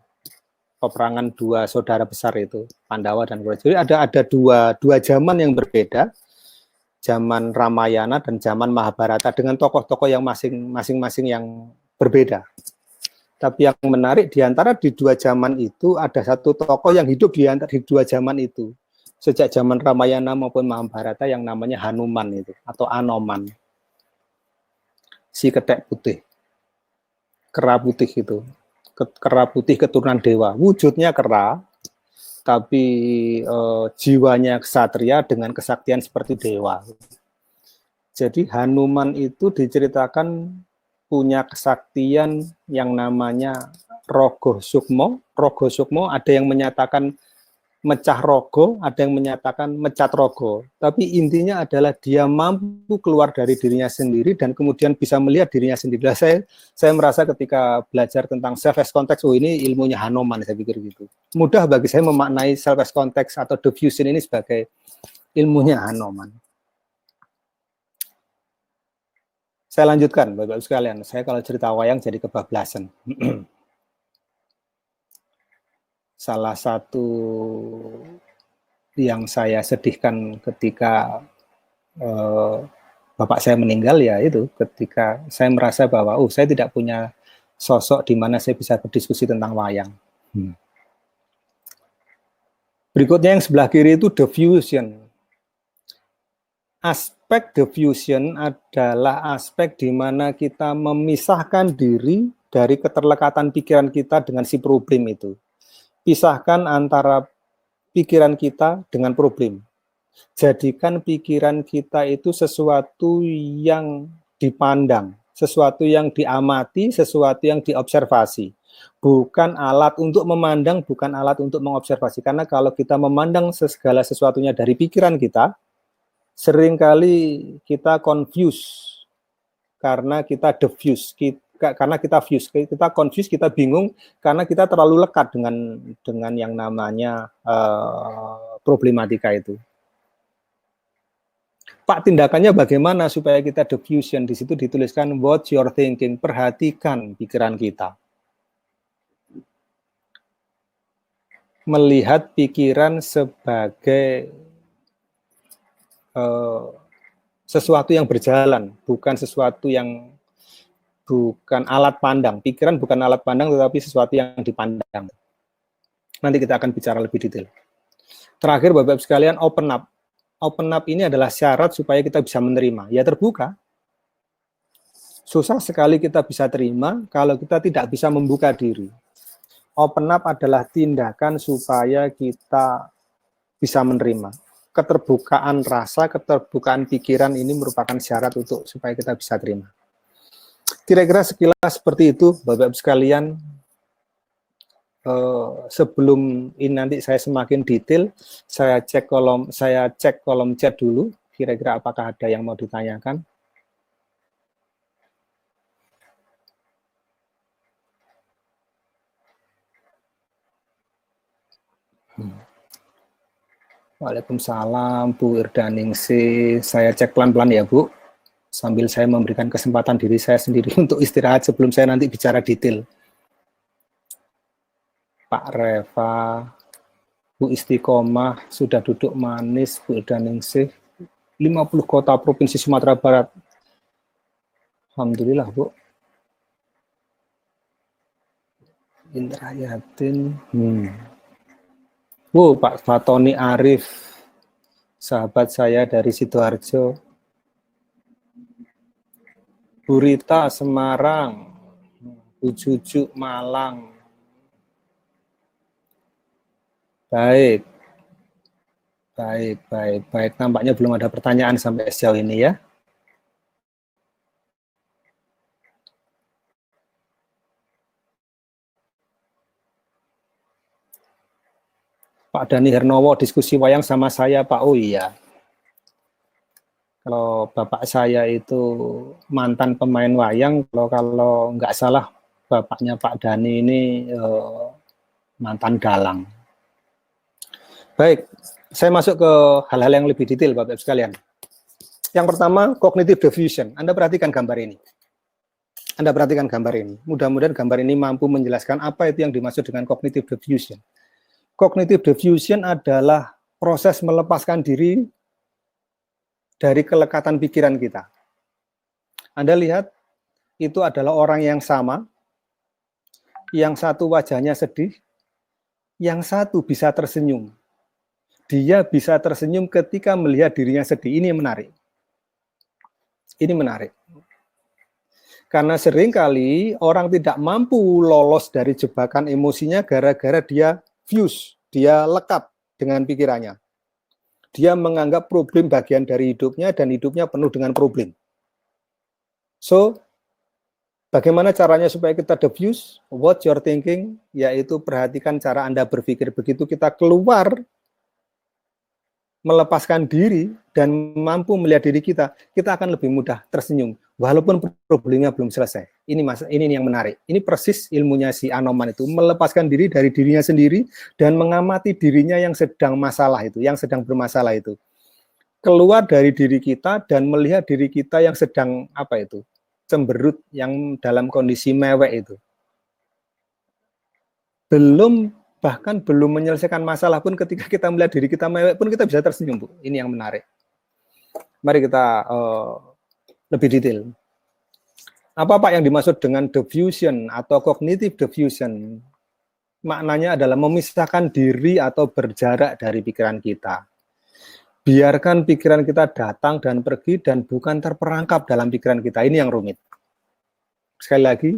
Peperangan dua saudara besar itu, Pandawa dan Kurawa. Jadi ada dua zaman yang berbeda, zaman Ramayana dan zaman Mahabharata dengan tokoh-tokoh yang masing-masing yang berbeda. Tapi yang menarik di antara di dua zaman itu ada satu tokoh yang hidup di antara di dua zaman itu. Sejak zaman Ramayana maupun Mahabharata yang namanya Hanuman itu atau Anoman. Si ketek putih. Kera putih itu. Kera putih keturunan dewa, wujudnya kera, tapi jiwanya ksatria dengan kesaktian seperti dewa. Jadi Hanuman itu diceritakan punya kesaktian yang namanya Rogo Sukmo. Rogo Sukmo ada yang menyatakan mecah rogo, ada yang menyatakan mecat rogo. Tapi intinya adalah dia mampu keluar dari dirinya sendiri dan kemudian bisa melihat dirinya sendiri. Nah, saya merasa ketika belajar tentang self as context, oh ini ilmunya Hanuman, saya pikir gitu. Mudah bagi saya memaknai self as context atau diffusion ini sebagai ilmunya Hanuman. Saya lanjutkan, Bapak-Ibu sekalian. Saya kalau cerita wayang jadi kebablasan. Salah satu yang saya sedihkan ketika bapak saya meninggal ya itu ketika saya merasa bahwa saya tidak punya sosok di mana saya bisa berdiskusi tentang wayang. Berikutnya yang sebelah kiri itu diffusion. Aspek diffusion adalah aspek di mana kita memisahkan diri dari keterlekatan pikiran kita dengan si problem itu. Pisahkan antara pikiran kita dengan problem. Jadikan pikiran kita itu sesuatu yang dipandang, sesuatu yang diamati, sesuatu yang diobservasi. Bukan alat untuk memandang, bukan alat untuk mengobservasi. Karena kalau kita memandang segala sesuatunya dari pikiran kita, seringkali kita confuse karena kita diffuse, karena kita confuse, kita bingung karena kita terlalu lekat dengan yang namanya problematika itu. Pak, tindakannya bagaimana supaya kita diffusion? Di situ dituliskan what you're thinking, perhatikan pikiran kita. Melihat pikiran sebagai sesuatu yang berjalan, bukan sesuatu yang bukan alat pandang. Pikiran bukan alat pandang, tetapi sesuatu yang dipandang. Nanti kita akan bicara lebih detail. Terakhir, Bapak-Ibu sekalian, open up. Open up ini adalah syarat supaya kita bisa menerima. Ya terbuka. Susah sekali kita bisa terima kalau kita tidak bisa membuka diri. Open up adalah tindakan supaya kita bisa menerima. Keterbukaan rasa, keterbukaan pikiran ini merupakan syarat untuk supaya kita bisa terima. Kira-kira sekilas seperti itu, Bapak-Ibu sekalian. Sebelum ini nanti saya semakin detail, saya cek kolom chat dulu, kira-kira apakah ada yang mau ditanyakan. Waalaikumsalam, Bu Irdaningsih. Saya cek pelan-pelan ya, Bu, sambil saya memberikan kesempatan diri saya sendiri untuk istirahat sebelum saya nanti bicara detail. Pak Reva, Bu Istiqomah, sudah duduk manis, Bu Irdaningsih, 50 kota Provinsi Sumatera Barat. Alhamdulillah, Bu. Indra Yatin. Bu, Pak Fatoni Arif, sahabat saya dari Sidoarjo. Bu Rita Semarang, Bu Juju Malang. Baik. Nampaknya belum ada pertanyaan sampai sejauh ini ya. Pak Dani Hernowo diskusi wayang sama saya, Pak. Oh iya. Kalau bapak saya itu mantan pemain wayang, kalau nggak salah bapaknya Pak Dani ini mantan dalang. Baik, saya masuk ke hal-hal yang lebih detail, Bapak-Ibu sekalian. Yang pertama, cognitive diffusion. Anda perhatikan gambar ini. Mudah-mudahan gambar ini mampu menjelaskan apa itu yang dimaksud dengan cognitive diffusion. Cognitive diffusion adalah proses melepaskan diri dari kelekatan pikiran kita. Anda lihat, itu adalah orang yang sama, yang satu wajahnya sedih, yang satu bisa tersenyum. Dia bisa tersenyum ketika melihat dirinya sedih. Ini yang menarik. Ini menarik. Karena seringkali orang tidak mampu lolos dari jebakan emosinya gara-gara dia fuse, dia lekat dengan pikirannya. Dia menganggap problem bagian dari hidupnya dan hidupnya penuh dengan problem. So, bagaimana caranya supaya kita diffuse? What you're thinking, yaitu perhatikan cara Anda berpikir. Begitu kita keluar, melepaskan diri dan mampu melihat diri kita akan lebih mudah tersenyum walaupun problemnya belum selesai. Ini yang menarik. Ini persis ilmunya si Anoman itu, melepaskan diri dari dirinya sendiri dan mengamati dirinya yang sedang masalah itu, yang sedang bermasalah itu. Keluar dari diri kita dan melihat diri kita yang sedang cemberut, yang dalam kondisi mewek itu. Bahkan belum menyelesaikan masalah pun ketika kita melihat diri kita mewek pun kita bisa tersenyum, Bu. Ini yang menarik. Mari kita lebih detail. Apa Pak yang dimaksud dengan diffusion atau cognitive diffusion? Maknanya adalah memisahkan diri atau berjarak dari pikiran kita. Biarkan pikiran kita datang dan pergi dan bukan terperangkap dalam pikiran kita. Ini yang rumit. Sekali lagi,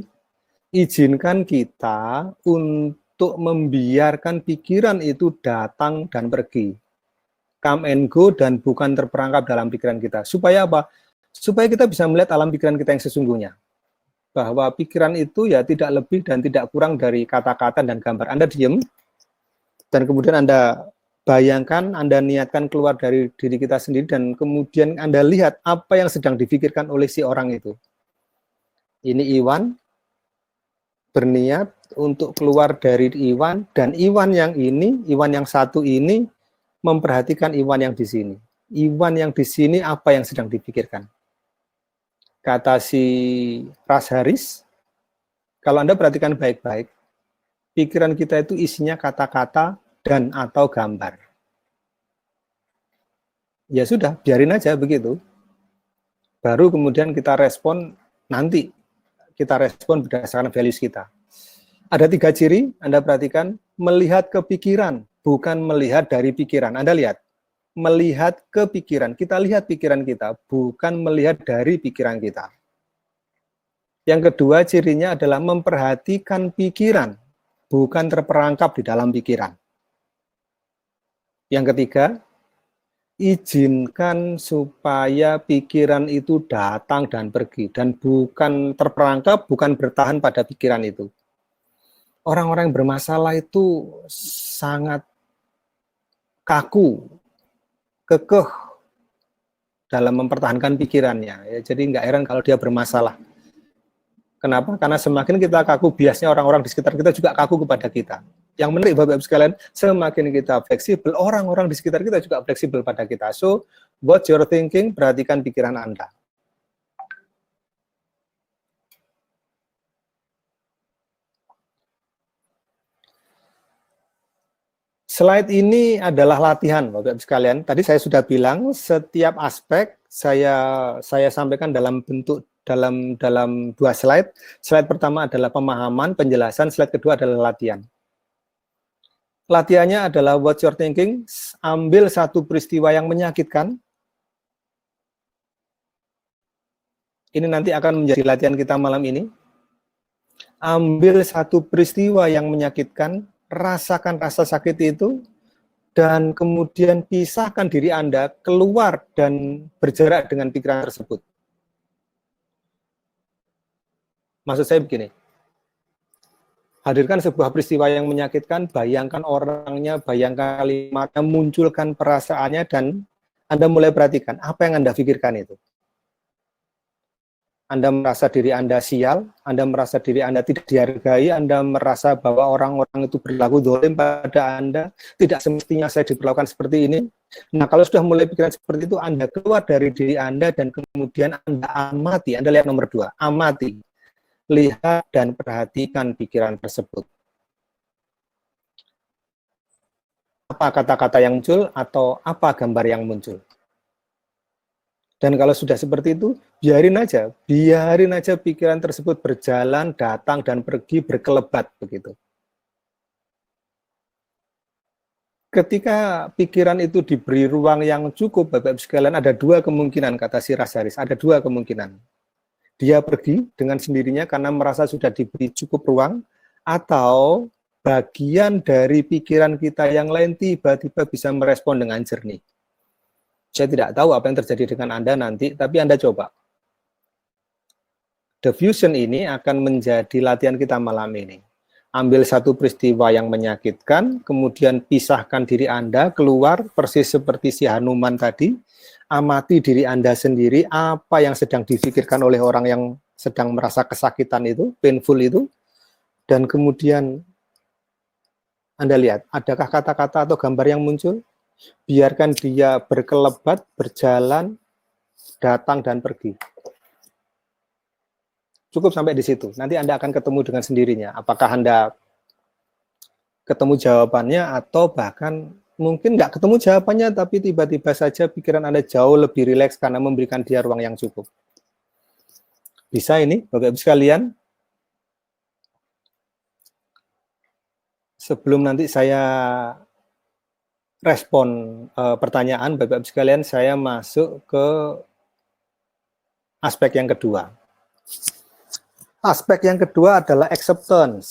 izinkan kita untuk membiarkan pikiran itu datang dan pergi, come and go, dan bukan terperangkap dalam pikiran kita. Supaya apa? Supaya kita bisa melihat alam pikiran kita yang sesungguhnya. bahwa pikiran itu ya tidak lebih dan tidak kurang dari kata-kata dan gambar. Anda diam, dan kemudian Anda bayangkan, Anda niatkan keluar dari diri kita sendiri, dan kemudian Anda lihat apa yang sedang dipikirkan oleh si orang itu. Ini Iwan berniat untuk keluar dari Iwan, dan Iwan yang ini, Iwan yang satu ini memperhatikan Iwan yang di sini. Iwan yang di sini apa yang sedang dipikirkan? Kata si Ras Haris, kalau Anda perhatikan baik-baik, pikiran kita itu isinya kata-kata dan atau gambar. Ya sudah, biarin aja begitu. Baru kemudian kita respon, nanti kita respon berdasarkan values kita. Ada 3 ciri, Anda perhatikan, melihat ke pikiran, bukan melihat dari pikiran. Anda lihat, melihat ke pikiran. Kita lihat pikiran kita, bukan melihat dari pikiran kita. Yang kedua, cirinya adalah memperhatikan pikiran, bukan terperangkap di dalam pikiran. Yang ketiga, izinkan supaya pikiran itu datang dan pergi, dan bukan terperangkap, bukan bertahan pada pikiran itu. Orang-orang yang bermasalah itu sangat kaku, kekeh dalam mempertahankan pikirannya. Ya, jadi nggak heran kalau dia bermasalah. Kenapa? Karena semakin kita kaku, biasanya orang-orang di sekitar kita juga kaku kepada kita. Yang menarik Bapak-Ibu sekalian, semakin kita fleksibel, orang-orang di sekitar kita juga fleksibel pada kita. So, what you're thinking, perhatikan pikiran Anda. Slide ini adalah latihan, Bapak-Ibu sekalian. Tadi saya sudah bilang, setiap aspek saya sampaikan dalam bentuk dalam 2 slide. Slide pertama adalah pemahaman, penjelasan, slide kedua adalah latihan. Latihannya adalah what you're thinking, ambil satu peristiwa yang menyakitkan. Ini nanti akan menjadi latihan kita malam ini. Ambil satu peristiwa yang menyakitkan, rasakan rasa sakit itu, dan kemudian pisahkan diri Anda keluar dan berjarak dengan pikiran tersebut. Maksud saya begini, hadirkan sebuah peristiwa yang menyakitkan, bayangkan orangnya, bayangkan kalimatnya, munculkan perasaannya, dan Anda mulai perhatikan apa yang Anda pikirkan itu. Anda merasa diri Anda sial, Anda merasa diri Anda tidak dihargai, Anda merasa bahwa orang-orang itu berlaku zalim pada Anda, tidak semestinya saya diperlakukan seperti ini. Nah, kalau sudah mulai pikiran seperti itu, Anda keluar dari diri Anda, dan kemudian Anda amati. Anda lihat nomor 2, amati. Lihat dan perhatikan pikiran tersebut. Apa kata-kata yang muncul atau apa gambar yang muncul. Dan kalau sudah seperti itu, biarin aja pikiran tersebut berjalan, datang dan pergi, berkelebat begitu. Ketika pikiran itu diberi ruang yang cukup, Bapak-Ibu sekalian, ada 2 kemungkinan, kata si Ras Haris, ada 2 kemungkinan. Dia pergi dengan sendirinya karena merasa sudah diberi cukup ruang, atau bagian dari pikiran kita yang lain tiba-tiba bisa merespon dengan jernih. Saya tidak tahu apa yang terjadi dengan Anda nanti, tapi Anda coba. Diffusion ini akan menjadi latihan kita malam ini. Ambil satu peristiwa yang menyakitkan, kemudian pisahkan diri Anda, keluar, persis seperti si Hanuman tadi, amati diri Anda sendiri, apa yang sedang difikirkan oleh orang yang sedang merasa kesakitan itu, painful itu, dan kemudian Anda lihat, adakah kata-kata atau gambar yang muncul? Biarkan dia berkelebat, berjalan, datang dan pergi. Cukup sampai di situ. Nanti Anda akan ketemu dengan sendirinya. Apakah Anda ketemu jawabannya, atau bahkan mungkin nggak ketemu jawabannya, tapi tiba-tiba saja pikiran Anda jauh lebih rileks karena memberikan dia ruang yang cukup. Bisa ini, Bapak-Ibu sekalian? Sebelum nanti saya respon pertanyaan, Bapak-Ibu sekalian, saya masuk ke aspek yang kedua. Aspek yang kedua adalah acceptance.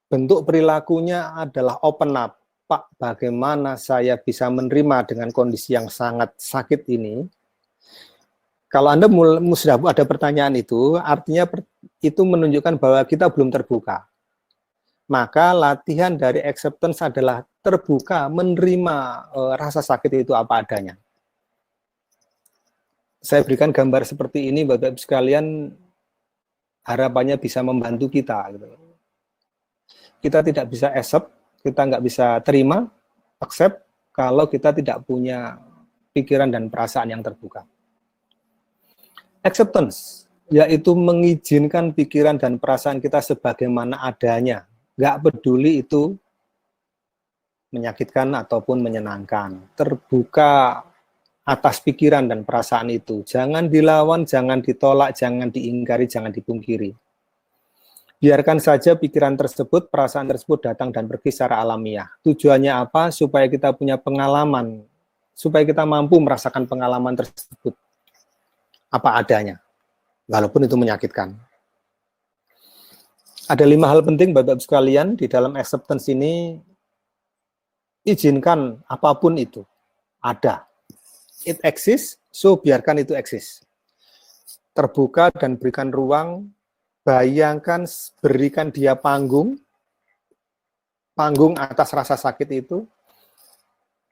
Bentuk perilakunya adalah open up. Pak, bagaimana saya bisa menerima dengan kondisi yang sangat sakit ini? Kalau Anda sudah ada pertanyaan itu, artinya itu menunjukkan bahwa kita belum terbuka. Maka latihan dari acceptance adalah terbuka, menerima rasa sakit itu apa adanya. Saya berikan gambar seperti ini, Bapak-Ibu sekalian, harapannya bisa membantu kita. Gitu. Kita tidak bisa accept, kita nggak bisa terima, accept, kalau kita tidak punya pikiran dan perasaan yang terbuka. Acceptance, yaitu mengizinkan pikiran dan perasaan kita sebagaimana adanya. Nggak peduli itu menyakitkan ataupun menyenangkan. Terbuka atas pikiran dan perasaan itu. Jangan dilawan, jangan ditolak, jangan diingkari, jangan dipungkiri. Biarkan saja pikiran tersebut, perasaan tersebut datang dan pergi secara alamiah. Tujuannya apa? Supaya kita punya pengalaman, supaya kita mampu merasakan pengalaman tersebut apa adanya, walaupun itu menyakitkan. Ada 5 hal penting, Bapak-Ibu sekalian, di dalam acceptance ini. Izinkan apapun itu ada. It exists, so biarkan itu eksis. Terbuka dan berikan ruang, bayangkan, berikan dia panggung atas rasa sakit itu.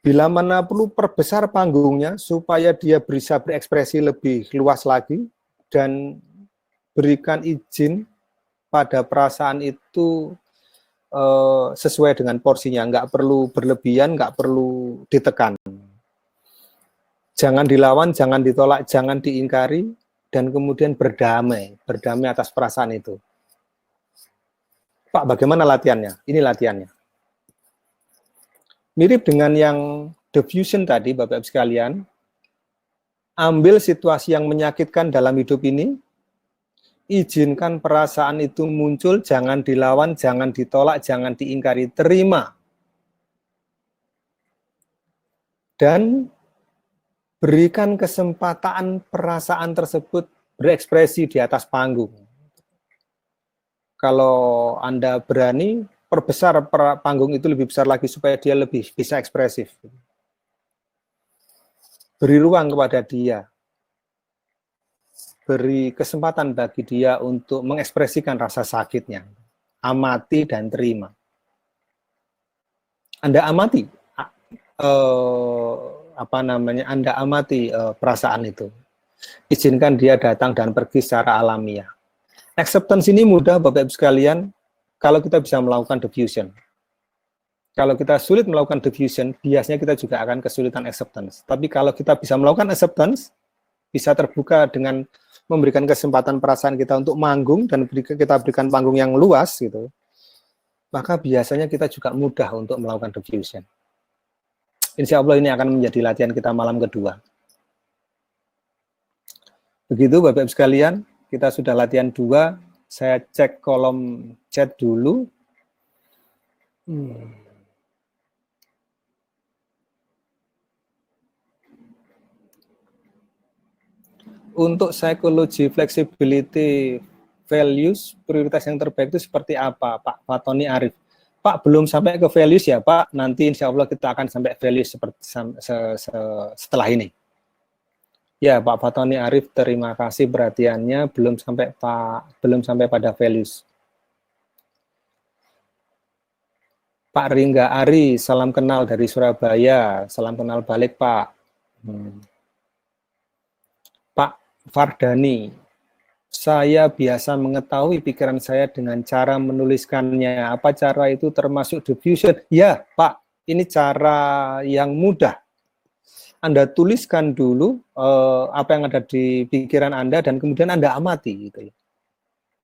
Bila mana perlu, perbesar panggungnya supaya dia bisa berekspresi lebih luas lagi, dan berikan izin pada perasaan itu sesuai dengan porsinya, nggak perlu berlebihan, nggak perlu ditekan. Jangan dilawan, jangan ditolak, jangan diingkari, dan kemudian berdamai atas perasaan itu. Pak, bagaimana latihannya? Ini latihannya. Mirip dengan yang diffusion tadi, Bapak-Ibu sekalian. Ambil situasi yang menyakitkan dalam hidup ini, izinkan perasaan itu muncul, jangan dilawan, jangan ditolak, jangan diingkari, terima. Dan berikan kesempatan perasaan tersebut berekspresi di atas panggung. Kalau Anda berani, perbesar panggung itu lebih besar lagi supaya dia lebih bisa ekspresif. Beri ruang kepada dia. Beri kesempatan bagi dia untuk mengekspresikan rasa sakitnya. Amati dan terima. Anda amati, Anda amati perasaan itu. Izinkan dia datang dan pergi secara alamiah. Acceptance ini mudah, Bapak-Ibu sekalian, kalau kita bisa melakukan diffusion. Kalau kita sulit melakukan diffusion, biasanya kita juga akan kesulitan acceptance. Tapi kalau kita bisa melakukan acceptance, bisa terbuka dengan memberikan kesempatan perasaan kita untuk manggung dan kita berikan panggung yang luas gitu, maka biasanya kita juga mudah untuk melakukan diffusion. Insya Allah ini akan menjadi latihan kita malam kedua. Begitu Bapak-Ibu sekalian, kita sudah latihan 2. Saya cek kolom chat dulu. Untuk psychology flexibility values, prioritas yang terbaik itu seperti apa, Pak Fatoni Arif? Pak, belum sampai ke values ya, Pak. Nanti insya Allah kita akan sampai values seperti setelah ini. Ya, Pak Fatoni Arif, terima kasih perhatiannya. Belum sampai pada values. Pak Ringga Ari, salam kenal dari Surabaya. Salam kenal balik, Pak. Pak Fardani, saya biasa mengetahui pikiran saya dengan cara menuliskannya. Apa cara itu termasuk diffusion? Ya, Pak, ini cara yang mudah. Anda tuliskan dulu apa yang ada di pikiran Anda dan kemudian Anda amati. Gitu.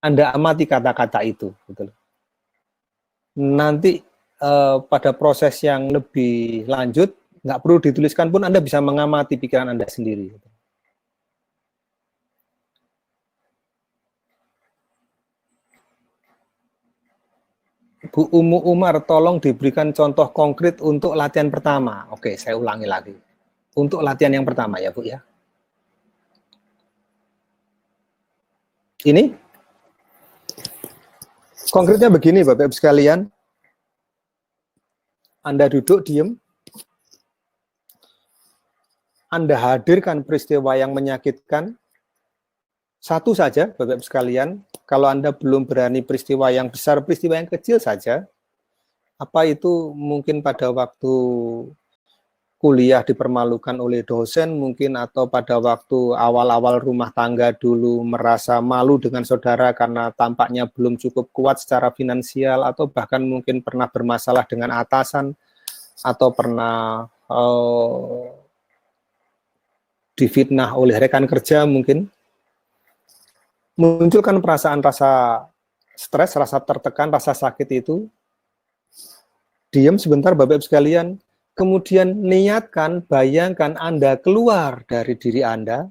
Anda amati kata-kata itu. Gitu. Nanti pada proses yang lebih lanjut, nggak perlu dituliskan pun Anda bisa mengamati pikiran Anda sendiri. Gitu. Bu Umu Umar, tolong diberikan contoh konkret untuk latihan pertama. Oke, saya ulangi lagi. Untuk latihan yang pertama ya, Bu ya. Ini konkretnya begini, Bapak-Ibu sekalian. Anda duduk diam. Anda hadirkan peristiwa yang menyakitkan. Satu saja, Bapak-Ibu sekalian, kalau Anda belum berani peristiwa yang besar, peristiwa yang kecil saja, apa itu mungkin pada waktu kuliah dipermalukan oleh dosen mungkin, atau pada waktu awal-awal rumah tangga dulu merasa malu dengan saudara karena tampaknya belum cukup kuat secara finansial, atau bahkan mungkin pernah bermasalah dengan atasan, atau pernah difitnah oleh rekan kerja mungkin, munculkan perasaan rasa stres, rasa tertekan, rasa sakit itu, diam sebentar Bapak-Ibu sekalian, kemudian niatkan, bayangkan Anda keluar dari diri Anda,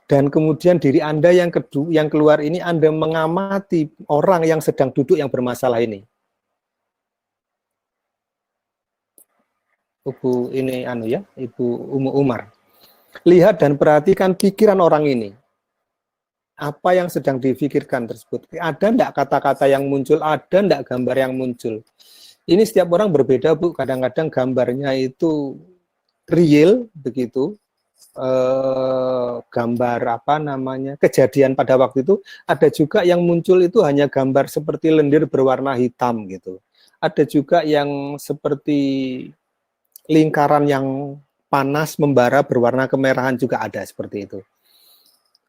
dan kemudian diri Anda yang keluar ini Anda mengamati orang yang sedang duduk yang bermasalah ini. Ibu ini Ibu Umar. Lihat dan perhatikan pikiran orang ini. Apa yang sedang difikirkan tersebut? Ada enggak kata-kata yang muncul? Ada enggak gambar yang muncul? Ini setiap orang berbeda, Bu. Kadang-kadang gambarnya itu real, begitu. Gambar kejadian pada waktu itu. Ada juga yang muncul itu hanya gambar seperti lendir berwarna hitam, gitu. Ada juga yang seperti lingkaran yang panas membara berwarna kemerahan, juga ada seperti itu.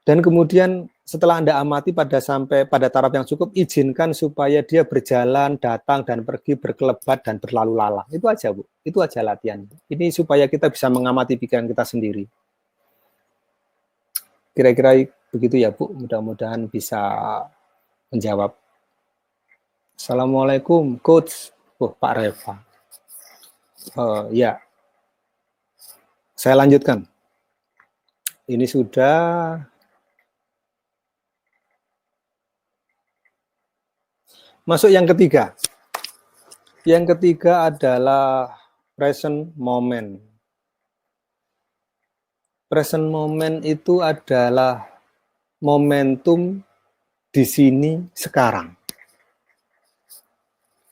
Dan kemudian setelah Anda amati sampai pada taraf yang cukup, izinkan supaya dia berjalan, datang, dan pergi, berkelebat, dan berlalu lalang. Itu aja, Bu. Itu aja latihan. Ini supaya kita bisa mengamati pikiran kita sendiri. Kira-kira begitu ya, Bu. Mudah-mudahan bisa menjawab. Assalamualaikum, Coach. Pak Reva. Ya. Saya lanjutkan. Ini sudah... Masuk yang ketiga. Yang ketiga adalah present moment. Present moment itu adalah momentum di sini sekarang.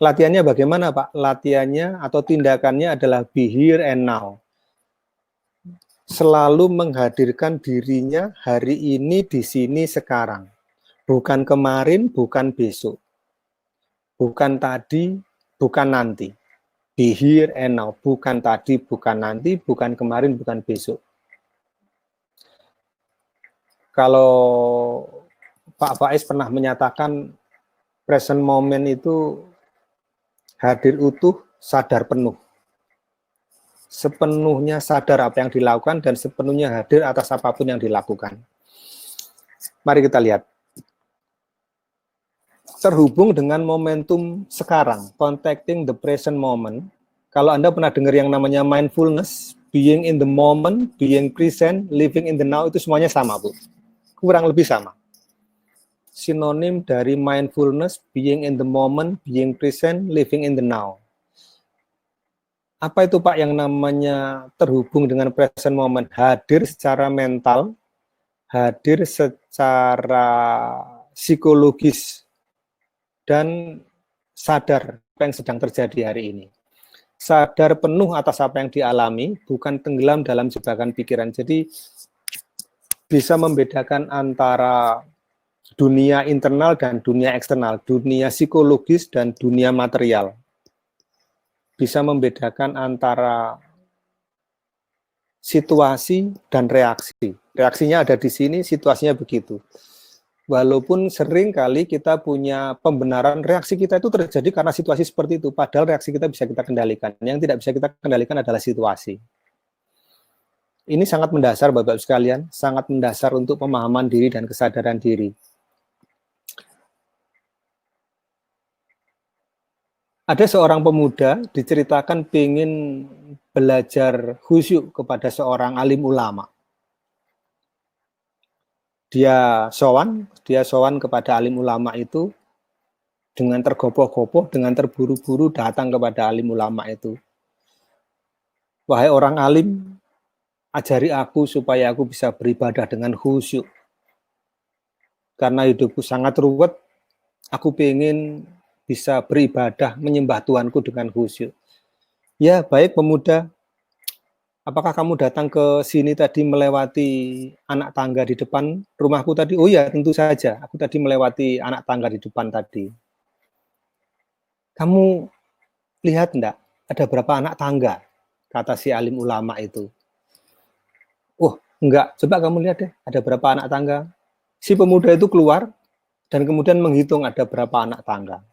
Latihannya bagaimana, Pak? Latihannya atau tindakannya adalah be here and now. Selalu menghadirkan dirinya hari ini di sini sekarang. Bukan kemarin, bukan besok. Bukan tadi, bukan nanti. Be here and now. Bukan tadi, bukan nanti, bukan kemarin, bukan besok. Kalau Pak Faiz pernah menyatakan present moment itu hadir utuh, sadar penuh. Sepenuhnya sadar apa yang dilakukan dan sepenuhnya hadir atas apapun yang dilakukan. Mari kita lihat. Terhubung dengan momentum sekarang, contacting the present moment. Kalau Anda pernah dengar yang namanya mindfulness, being in the moment, being present, living in the now, itu semuanya sama, Bu. Kurang lebih sama. Sinonim dari mindfulness, being in the moment, being present, living in the now. Apa itu, Pak, yang namanya terhubung dengan present moment? Hadir secara mental, hadir secara psikologis, dan sadar apa yang sedang terjadi hari ini. Sadar penuh atas apa yang dialami, bukan tenggelam dalam jebakan pikiran. Jadi bisa membedakan antara dunia internal dan dunia eksternal, dunia psikologis dan dunia material. Bisa membedakan antara situasi dan reaksi. Reaksinya ada di sini, situasinya begitu. Walaupun sering kali kita punya pembenaran reaksi kita itu terjadi karena situasi seperti itu, padahal reaksi kita bisa kita kendalikan. Yang tidak bisa kita kendalikan adalah situasi. Ini sangat mendasar, Bapak-Ibu sekalian, sangat mendasar untuk pemahaman diri dan kesadaran diri. Ada seorang pemuda diceritakan ingin belajar khusyuk kepada seorang alim ulama. Dia sowan kepada alim ulama itu dengan tergopoh-gopoh, dengan terburu-buru datang kepada alim ulama itu. Wahai orang alim, ajari aku supaya aku bisa beribadah dengan khusyuk. Karena hidupku sangat ruwet, aku ingin bisa beribadah menyembah Tuhanku dengan khusyuk. Ya, baik pemuda. Apakah kamu datang ke sini tadi melewati anak tangga di depan rumahku tadi? Oh iya, tentu saja. Aku tadi melewati anak tangga di depan tadi. Kamu lihat enggak? Ada berapa anak tangga? Kata si alim ulama itu. Oh, enggak. Coba kamu lihat deh, ada berapa anak tangga? Si pemuda itu keluar dan kemudian menghitung ada berapa anak tangga.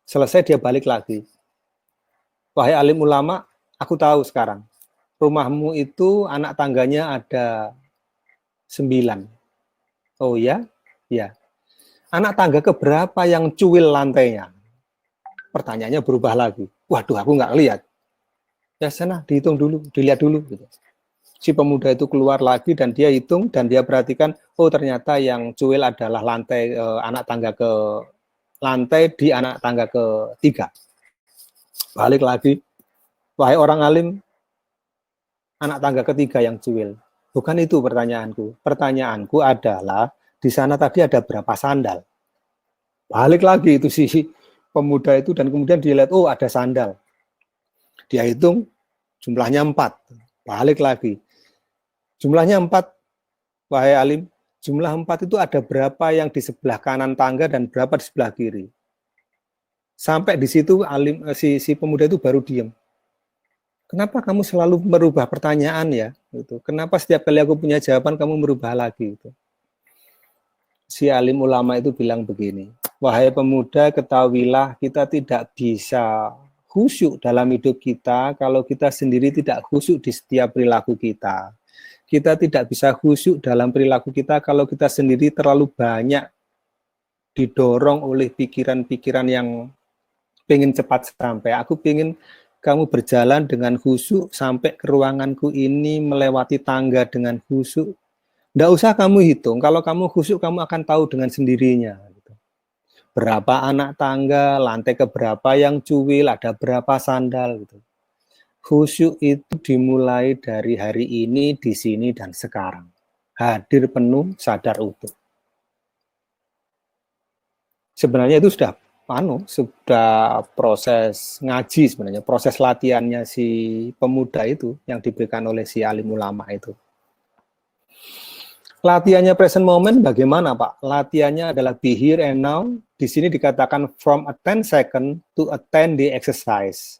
Selesai dia balik lagi. Wahai alim ulama, aku tahu sekarang. Rumahmu itu anak tangganya ada 9. Oh ya? Ya. Anak tangga keberapa yang cuil lantainya? Pertanyaannya berubah lagi. Waduh, aku nggak lihat. Ya sana, dihitung dulu, dilihat dulu. Gitu. Si pemuda itu keluar lagi dan dia hitung dan dia perhatikan, oh ternyata yang cuil adalah lantai anak tangga ke lantai di anak tangga ketiga. Balik lagi, wahai orang alim, anak tangga ketiga yang cuil. Bukan itu pertanyaanku. Pertanyaanku adalah di sana tadi ada berapa sandal? Balik lagi itu si pemuda itu dan kemudian dia lihat, oh ada sandal. Dia hitung jumlahnya 4. Balik lagi. Jumlahnya 4, wahai alim, jumlah 4 itu ada berapa yang di sebelah kanan tangga dan berapa di sebelah kiri. Sampai di situ alim si pemuda itu baru diam. Kenapa kamu selalu merubah pertanyaan ya? Gitu. Kenapa setiap kali aku punya jawaban kamu merubah lagi? Gitu. Si alim ulama itu bilang begini, wahai pemuda, ketahuilah kita tidak bisa khusyuk dalam hidup kita kalau kita sendiri tidak khusyuk di setiap perilaku kita. Kita tidak bisa khusyuk dalam perilaku kita kalau kita sendiri terlalu banyak didorong oleh pikiran-pikiran yang pengen cepat sampai. Aku pengen kamu berjalan dengan khusyuk sampai ke ruanganku ini, melewati tangga dengan khusyuk. Nggak usah kamu hitung, kalau kamu khusyuk kamu akan tahu dengan sendirinya. Berapa anak tangga, lantai keberapa yang cuil, ada berapa sandal. Gitu. Khusyuk itu dimulai dari hari ini, di sini, dan sekarang. Hadir penuh, sadar utuh. Sebenarnya itu sudah proses ngaji sebenarnya, proses latihannya si pemuda itu yang diberikan oleh si alim ulama itu. Latihannya present moment bagaimana Pak? Latihannya adalah be here and now. Di sini dikatakan from a 10 second to a 10 day exercise.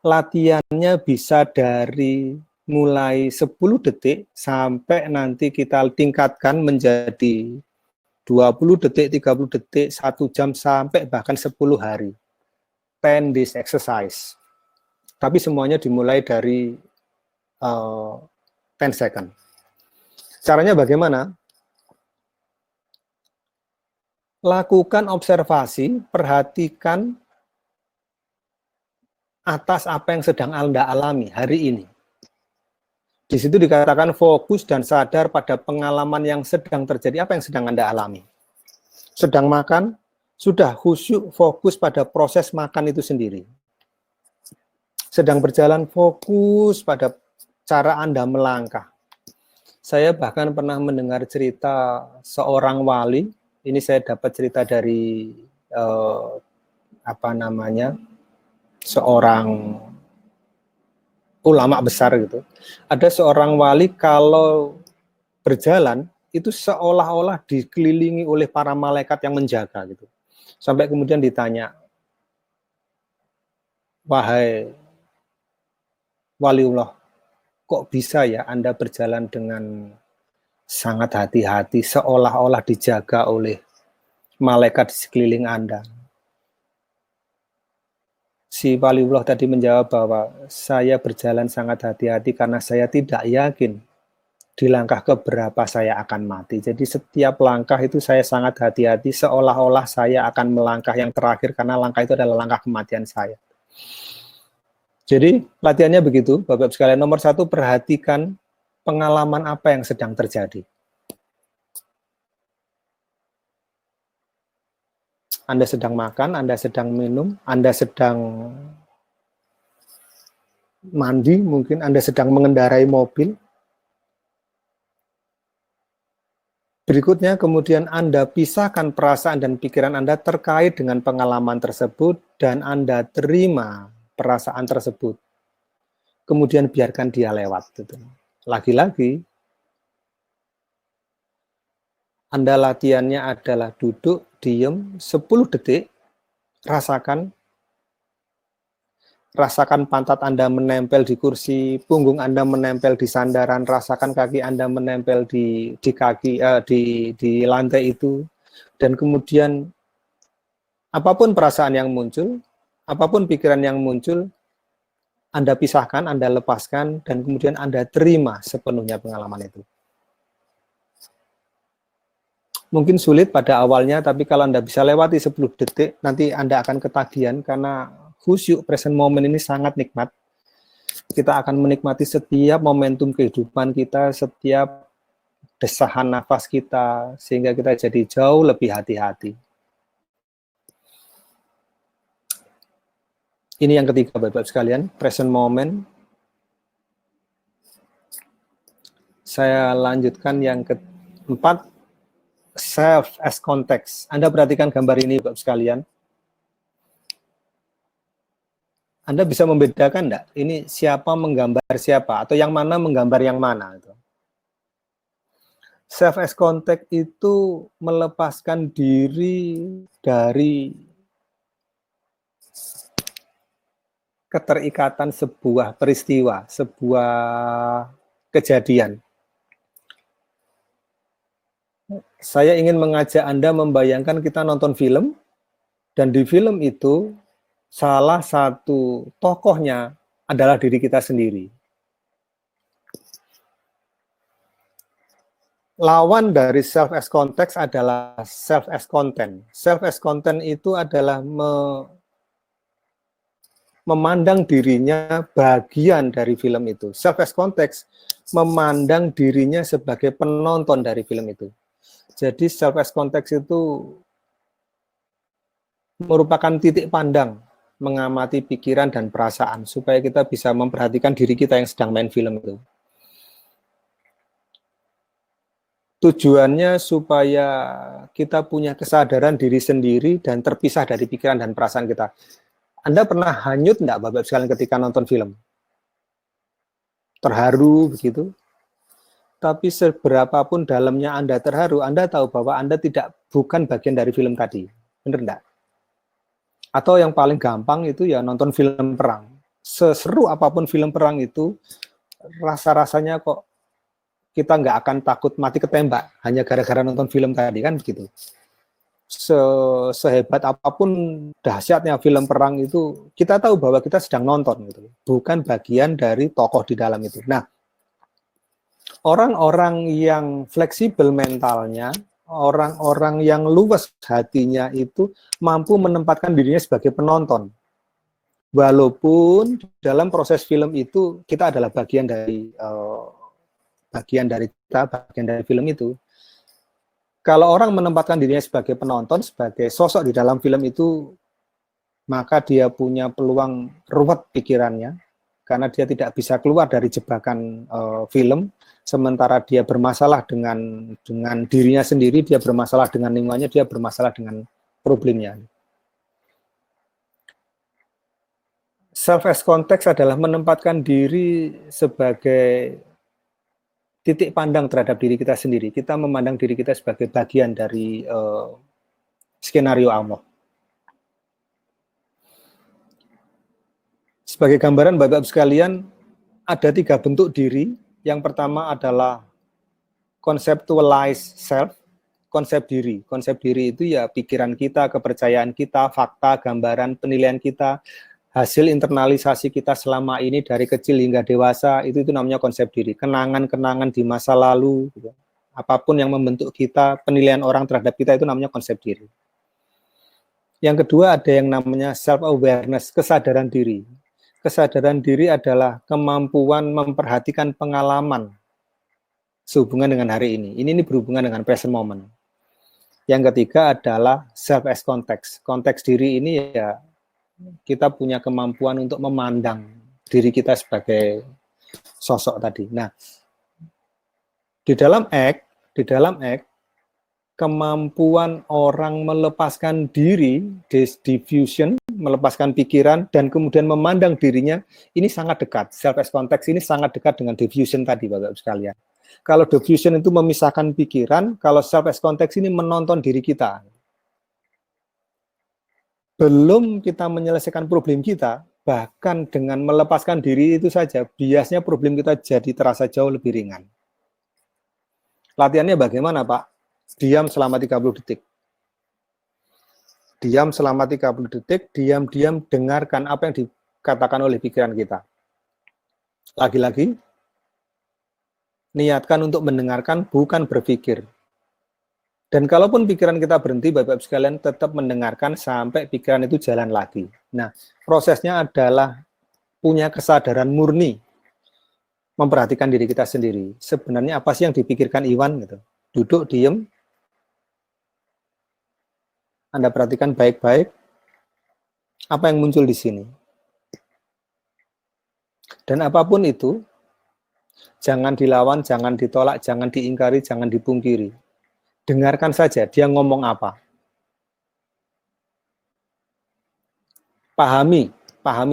Latihannya bisa dari mulai 10 detik sampai nanti kita tingkatkan menjadi 20 detik, 30 detik, 1 jam, sampai bahkan 10 hari. 10 days exercise. Tapi semuanya dimulai dari 10 second. Caranya bagaimana? Lakukan observasi, perhatikan atas apa yang sedang Anda alami hari ini. Di situ dikatakan fokus dan sadar pada pengalaman yang sedang terjadi. Apa yang sedang Anda alami? Sedang makan, sudah khusyuk fokus pada proses makan itu sendiri. Sedang berjalan, fokus pada cara Anda melangkah. Saya bahkan pernah mendengar cerita seorang wali. Ini saya dapat cerita dari seorang ulama besar gitu. Ada seorang wali kalau berjalan itu seolah-olah dikelilingi oleh para malaikat yang menjaga gitu. Sampai kemudian ditanya, wahai waliullah, kok bisa ya Anda berjalan dengan sangat hati-hati, seolah-olah dijaga oleh malaikat di sekeliling Anda? Si waliullah tadi menjawab bahwa saya berjalan sangat hati-hati karena saya tidak yakin di langkah keberapa saya akan mati. Jadi setiap langkah itu saya sangat hati-hati, seolah-olah saya akan melangkah yang terakhir karena langkah itu adalah langkah kematian saya. Jadi latihannya begitu, Bapak-Ibu sekalian. Nomor 1, perhatikan pengalaman apa yang sedang terjadi. Anda sedang makan, Anda sedang minum, Anda sedang mandi, mungkin Anda sedang mengendarai mobil. Berikutnya, kemudian Anda pisahkan perasaan dan pikiran Anda terkait dengan pengalaman tersebut dan Anda terima perasaan tersebut. kemudian biarkan dia lewat. Gitu. Lagi-lagi, Anda latihannya adalah duduk, diem, 10 detik, rasakan pantat Anda menempel di kursi, punggung Anda menempel di sandaran, rasakan kaki Anda menempel di kaki di lantai itu, dan kemudian apapun perasaan yang muncul, apapun pikiran yang muncul, Anda pisahkan, Anda lepaskan, dan kemudian Anda terima sepenuhnya pengalaman itu. Mungkin sulit pada awalnya, tapi kalau Anda bisa lewati 10 detik, nanti Anda akan ketagihan karena khusyuk present moment ini sangat nikmat. Kita akan menikmati setiap momentum kehidupan kita, setiap desahan nafas kita, sehingga kita jadi jauh lebih hati-hati. Ini yang ketiga, Bapak-Ibu sekalian, present moment. Saya lanjutkan yang keempat, self as context. Anda perhatikan gambar ini, Bapak sekalian. Anda bisa membedakan enggak? Ini siapa menggambar siapa, atau yang mana menggambar yang mana? Self as context itu melepaskan diri dari keterikatan sebuah peristiwa, sebuah kejadian. Saya ingin mengajak Anda membayangkan kita nonton film, dan di film itu salah satu tokohnya adalah diri kita sendiri. Lawan dari self as context adalah self as content. Self as content itu adalah memandang dirinya bagian dari film itu. Self as context memandang dirinya sebagai penonton dari film itu. Jadi self as context itu merupakan titik pandang mengamati pikiran dan perasaan supaya kita bisa memperhatikan diri kita yang sedang main film itu. Tujuannya supaya kita punya kesadaran diri sendiri dan terpisah dari pikiran dan perasaan kita. Anda pernah hanyut enggak, Bapak sekalian, ketika nonton film? Terharu begitu? Tapi seberapapun dalamnya Anda terharu, Anda tahu bahwa Anda bukan bagian dari film tadi. Benar enggak? Atau yang paling gampang itu ya nonton film perang. Seseru apapun film perang itu, rasa-rasanya kok kita nggak akan takut mati ketembak hanya gara-gara nonton film tadi, kan begitu. Sehebat apapun dahsyatnya film perang itu, kita tahu bahwa kita sedang nonton, gitu. Bukan bagian dari tokoh di dalam itu. Nah, orang-orang yang fleksibel mentalnya, orang-orang yang luas hatinya itu mampu menempatkan dirinya sebagai penonton. Walaupun dalam proses film itu kita adalah bagian dari film itu. Kalau orang menempatkan dirinya sebagai penonton, sebagai sosok di dalam film itu, maka dia punya peluang ruwet pikirannya, karena dia tidak bisa keluar dari jebakan film, sementara dia bermasalah dengan dirinya sendiri, dia bermasalah dengan lingkungannya, dia bermasalah dengan problemnya. Self as context adalah menempatkan diri sebagai titik pandang terhadap diri kita sendiri. Kita memandang diri kita sebagai bagian dari skenario Allah. Sebagai gambaran, Bapak-Ibu sekalian, ada 3 bentuk diri. Yang pertama adalah conceptualize self, konsep diri. Konsep diri itu ya pikiran kita, kepercayaan kita, fakta, gambaran, penilaian kita, hasil internalisasi kita selama ini dari kecil hingga dewasa, itu namanya konsep diri. Kenangan-kenangan di masa lalu, gitu. Apapun yang membentuk kita, penilaian orang terhadap kita, itu namanya konsep diri. Yang kedua ada yang namanya self-awareness, kesadaran diri. Kesadaran diri adalah kemampuan memperhatikan pengalaman sehubungan dengan hari ini. Ini berhubungan dengan present moment. Yang ketiga adalah self as context. Konteks diri ini ya kita punya kemampuan untuk memandang diri kita sebagai sosok tadi. Nah, di dalam act kemampuan orang melepaskan diri, diffusion, melepaskan pikiran, dan kemudian memandang dirinya, ini sangat dekat. Self-as context ini sangat dekat dengan diffusion tadi, Bapak-Ibu sekalian. Kalau diffusion itu memisahkan pikiran, kalau self-as context ini menonton diri kita. Belum kita menyelesaikan problem kita, bahkan dengan melepaskan diri itu saja, biasanya problem kita jadi terasa jauh lebih ringan. Latihannya bagaimana, Pak? Diam selama 30 detik. Diam selama 30 detik, diam-diam dengarkan apa yang dikatakan oleh pikiran kita. Lagi-lagi, niatkan untuk mendengarkan, bukan berpikir. Dan kalaupun pikiran kita berhenti, Bapak-Ibu sekalian tetap mendengarkan sampai pikiran itu jalan lagi. Nah, prosesnya adalah punya kesadaran murni, memperhatikan diri kita sendiri. Sebenarnya apa sih yang dipikirkan Iwan? Gitu. Duduk, diem, Anda perhatikan baik-baik apa yang muncul di sini. Dan apapun itu, jangan dilawan, jangan ditolak, jangan diingkari, jangan dipungkiri. Dengarkan saja dia ngomong apa. Pahami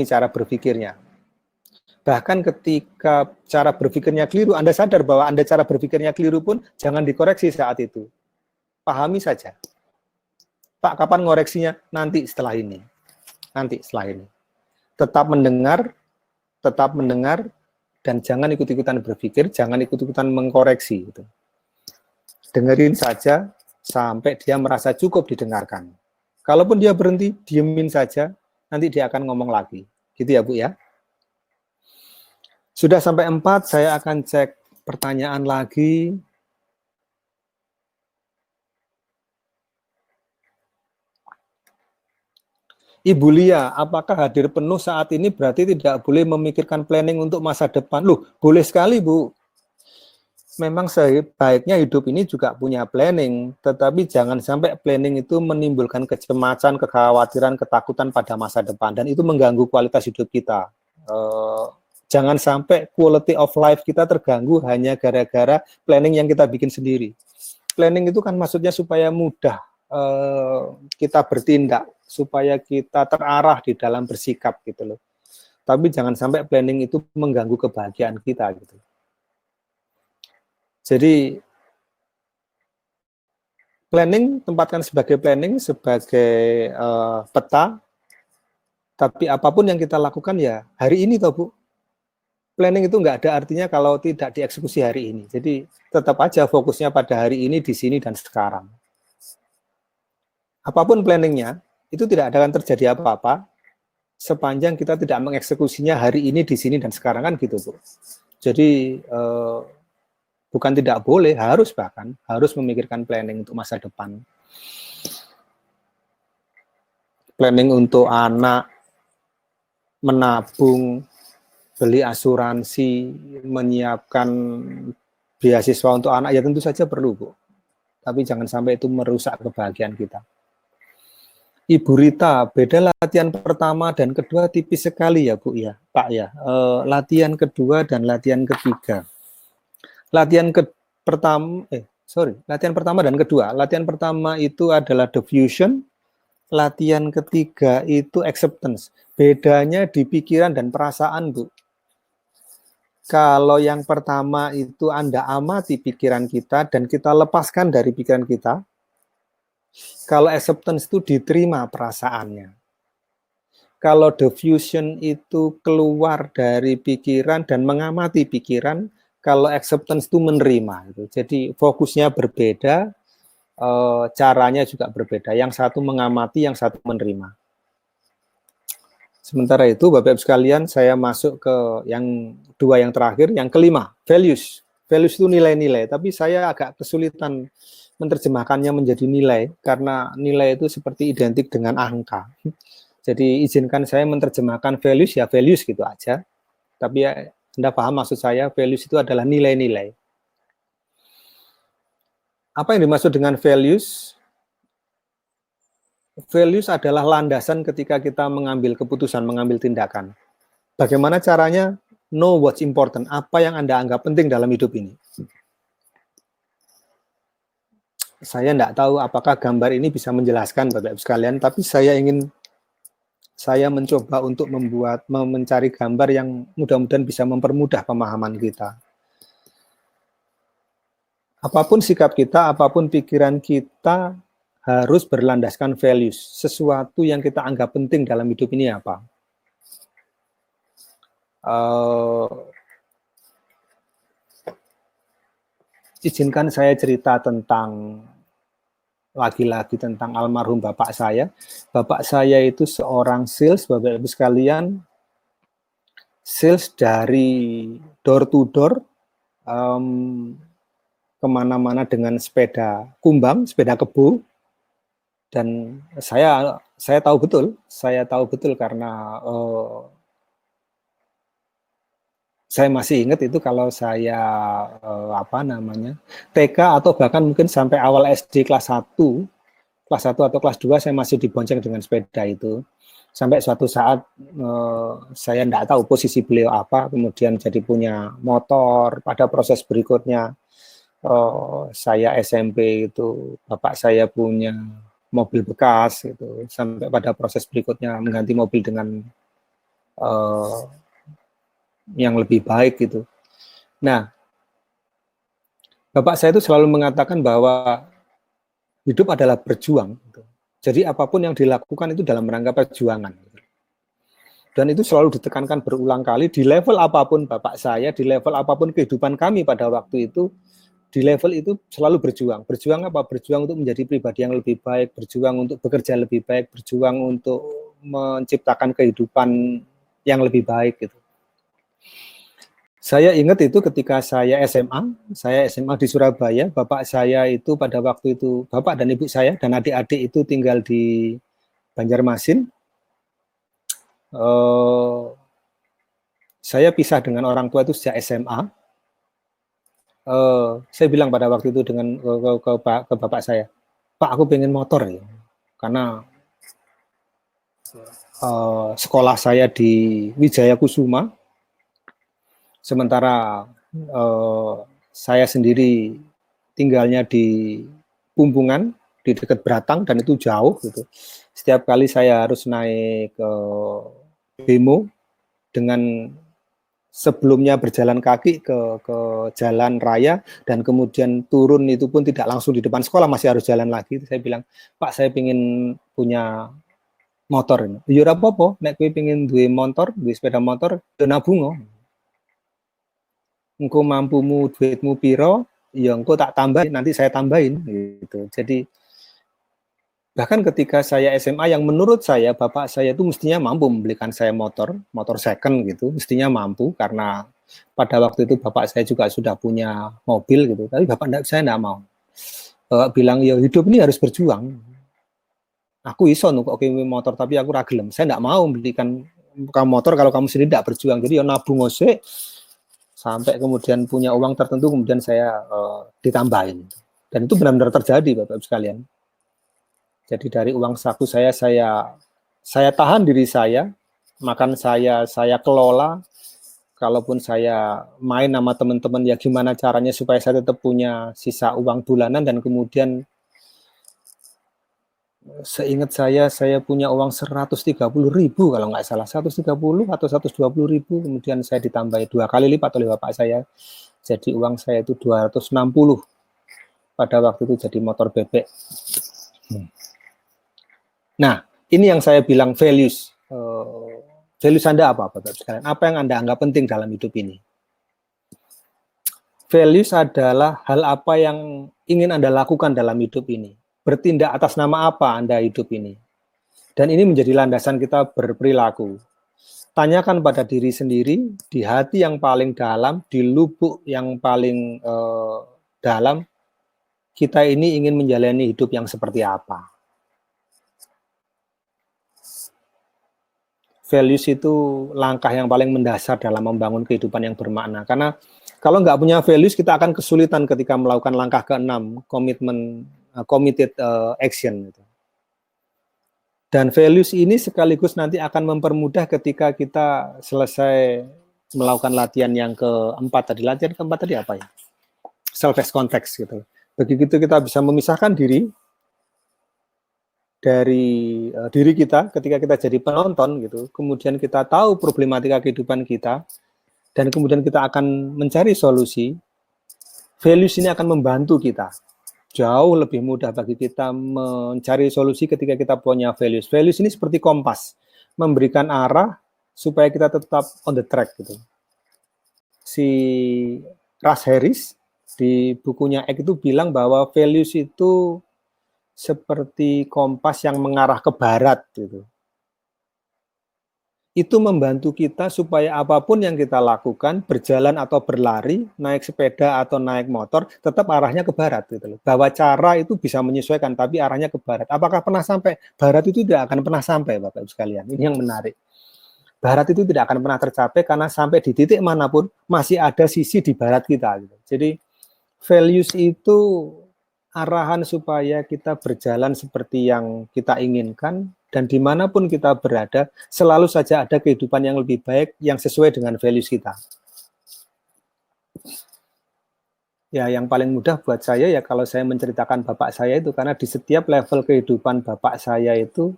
cara berpikirnya. Bahkan ketika cara berpikirnya keliru, Anda sadar bahwa Anda cara berpikirnya keliru pun jangan dikoreksi saat itu. Pahami saja. Pak, kapan ngoreksinya? Nanti setelah ini. Nanti setelah ini. Tetap mendengar, dan jangan ikut-ikutan berpikir, jangan ikut-ikutan mengkoreksi. Gitu. Dengerin saja sampai dia merasa cukup didengarkan. Kalaupun dia berhenti, diemin saja, nanti dia akan ngomong lagi. Gitu ya, Bu ya. Sudah sampai 4, saya akan cek pertanyaan lagi. Ibu Lia, apakah hadir penuh saat ini berarti tidak boleh memikirkan planning untuk masa depan? Loh, boleh sekali, Bu. Memang sebaiknya hidup ini juga punya planning, tetapi jangan sampai planning itu menimbulkan kecemasan, kekhawatiran, ketakutan pada masa depan, dan itu mengganggu kualitas hidup kita. Jangan sampai quality of life kita terganggu hanya gara-gara planning yang kita bikin sendiri. Planning itu kan maksudnya supaya mudah kita bertindak, supaya kita terarah di dalam bersikap gitu loh. Tapi jangan sampai planning itu mengganggu kebahagiaan kita gitu. Jadi planning tempatkan sebagai planning, sebagai peta. Tapi apapun yang kita lakukan ya hari ini toh Bu. Planning itu nggak ada artinya kalau tidak dieksekusi hari ini. Jadi tetap aja fokusnya pada hari ini, di sini dan sekarang. Apapun planningnya, itu tidak akan terjadi apa-apa sepanjang kita tidak mengeksekusinya hari ini, di sini, dan sekarang kan gitu, Bu. Jadi, bukan tidak boleh, harus memikirkan planning untuk masa depan. Planning untuk anak, menabung, beli asuransi, menyiapkan beasiswa untuk anak, ya tentu saja perlu, Bu. Tapi jangan sampai itu merusak kebahagiaan kita. Ibu Rita, beda latihan pertama dan kedua tipis sekali ya Bu ya, Pak ya. Latihan kedua dan latihan ketiga. Latihan pertama dan kedua. Latihan pertama itu adalah diffusion, latihan ketiga itu acceptance. Bedanya di pikiran dan perasaan, Bu. Kalau yang pertama itu Anda amati pikiran kita dan kita lepaskan dari pikiran kita. Kalau acceptance itu diterima perasaannya. Kalau diffusion itu keluar dari pikiran dan mengamati pikiran, kalau acceptance itu menerima. Jadi fokusnya berbeda, caranya juga berbeda. Yang satu mengamati, yang satu menerima. Sementara itu, Bapak-Ibu sekalian, saya masuk ke yang dua yang terakhir, yang kelima, values. Values itu nilai-nilai, tapi saya agak kesulitan menerjemahkannya menjadi nilai, karena nilai itu seperti identik dengan angka. Jadi izinkan saya menerjemahkan values, ya values gitu aja. Tapi ya, Anda paham maksud saya, values itu adalah nilai-nilai. Apa yang dimaksud dengan values? Values adalah landasan ketika kita mengambil keputusan, mengambil tindakan. Bagaimana caranya? Know what's important, apa yang Anda anggap penting dalam hidup ini. saya tidak tahu apakah gambar ini bisa menjelaskan Bapak Ibu sekalian, tapi saya mencoba untuk mencari gambar yang mudah-mudahan bisa mempermudah pemahaman kita. Apapun sikap kita, apapun pikiran kita, harus berlandaskan values. Sesuatu yang kita anggap penting dalam hidup ini apa? Izinkan saya cerita tentang lagi-lagi tentang almarhum bapak saya. Bapak saya itu seorang sales, Bapak Ibu sekalian, sales dari door to door, kemana-mana dengan sepeda kumbang, sepeda kebo, dan saya tahu betul karena saya masih ingat itu kalau saya TK atau bahkan mungkin sampai awal SD kelas 1 atau kelas 2 saya masih dibonceng dengan sepeda itu. Sampai suatu saat saya tidak tahu posisi beliau apa, kemudian jadi punya motor. Pada proses berikutnya saya SMP itu bapak saya punya mobil bekas gitu. Sampai pada proses berikutnya mengganti mobil dengan yang lebih baik gitu. Nah, bapak saya itu selalu mengatakan bahwa hidup adalah berjuang. Gitu. Jadi apapun yang dilakukan itu dalam rangka perjuangan. Gitu. Dan itu selalu ditekankan berulang kali di level apapun bapak saya, di level apapun kehidupan kami pada waktu itu, di level itu selalu berjuang. Berjuang apa? Berjuang untuk menjadi pribadi yang lebih baik, berjuang untuk bekerja lebih baik, berjuang untuk menciptakan kehidupan yang lebih baik gitu. Saya ingat itu ketika saya SMA di Surabaya, bapak saya itu pada waktu itu, bapak dan ibu saya dan adik-adik itu tinggal di Banjarmasin. Saya pisah dengan orang tua itu sejak SMA. Saya bilang pada waktu itu ke bapak saya, Pak, aku pengen motor ya, karena sekolah saya di Wijaya Kusuma. Sementara saya sendiri tinggalnya di Pumbungan, di dekat Beratang, dan itu jauh gitu. Setiap kali saya harus naik ke Bemo dengan sebelumnya berjalan kaki ke jalan raya, dan kemudian turun itu pun tidak langsung di depan sekolah, masih harus jalan lagi. Saya bilang, Pak, saya ingin punya motor. Ya ora apa-apa, nek kowe pengen duwe motor, duwe sepeda motor, yo nabung. Engko mampumu duitmu piro, ya engko tak tambahin, nanti saya tambahin gitu. Jadi bahkan ketika saya SMA yang menurut saya bapak saya itu mestinya mampu membelikan saya motor second gitu, mestinya mampu karena pada waktu itu bapak saya juga sudah punya mobil gitu. Tapi saya enggak mau. Bapak bilang ya hidup ini harus berjuang. Aku iso kok motor tapi aku ra gelem. Saya enggak mau belikan kamu motor kalau kamu sendiri tidak berjuang. Jadi ya nabung ose sampai kemudian punya uang tertentu, kemudian saya ditambahin. Dan itu benar-benar terjadi, Bapak-Ibu sekalian. Jadi dari uang saku saya tahan diri saya, makan saya kelola. Kalaupun saya main sama teman-teman, ya gimana caranya supaya saya tetap punya sisa uang bulanan, dan kemudian seingat saya punya uang 130.000 kalau nggak salah, 130 atau 120.000, kemudian saya ditambahi 2 kali lipat oleh bapak saya, jadi uang saya itu 260 pada waktu itu jadi motor bebek. Nah, ini yang saya bilang values. Values Anda apa, Bapak sekalian? Apa yang Anda anggap penting dalam hidup ini? Values adalah hal apa yang ingin Anda lakukan dalam hidup ini. Bertindak atas nama apa Anda hidup ini. Dan ini menjadi landasan kita berperilaku. Tanyakan pada diri sendiri, di hati yang paling dalam, di lubuk yang paling dalam, kita ini ingin menjalani hidup yang seperti apa. Values itu langkah yang paling mendasar dalam membangun kehidupan yang bermakna. Karena kalau nggak punya values, kita akan kesulitan ketika melakukan langkah ke-6, committed action. Dan values ini sekaligus nanti akan mempermudah ketika kita selesai melakukan latihan yang keempat tadi. Latihan keempat tadi apa ya? Self-context gitu. Begitu kita bisa memisahkan diri dari diri kita ketika kita jadi penonton gitu, kemudian kita tahu problematika kehidupan kita, dan kemudian kita akan mencari solusi, values ini akan membantu kita. Jauh lebih mudah bagi kita mencari solusi ketika kita punya values. Values ini seperti kompas, memberikan arah supaya kita tetap on the track gitu. Si Russ Harris di bukunya X itu bilang bahwa values itu seperti kompas yang mengarah ke barat gitu. Itu membantu kita supaya apapun yang kita lakukan, berjalan atau berlari, naik sepeda atau naik motor, tetap arahnya ke barat gitu loh. Bahwa cara itu bisa menyesuaikan tapi arahnya ke barat. Apakah pernah sampai? Barat itu tidak akan pernah sampai, Bapak Ibu sekalian. Ini yang menarik. Barat itu tidak akan pernah tercapai karena sampai di titik manapun masih ada sisi di barat kita gitu. Jadi values itu arahan supaya kita berjalan seperti yang kita inginkan, dan dimanapun kita berada, selalu saja ada kehidupan yang lebih baik yang sesuai dengan values kita. Ya, yang paling mudah buat saya ya kalau saya menceritakan bapak saya itu, karena di setiap level kehidupan bapak saya itu,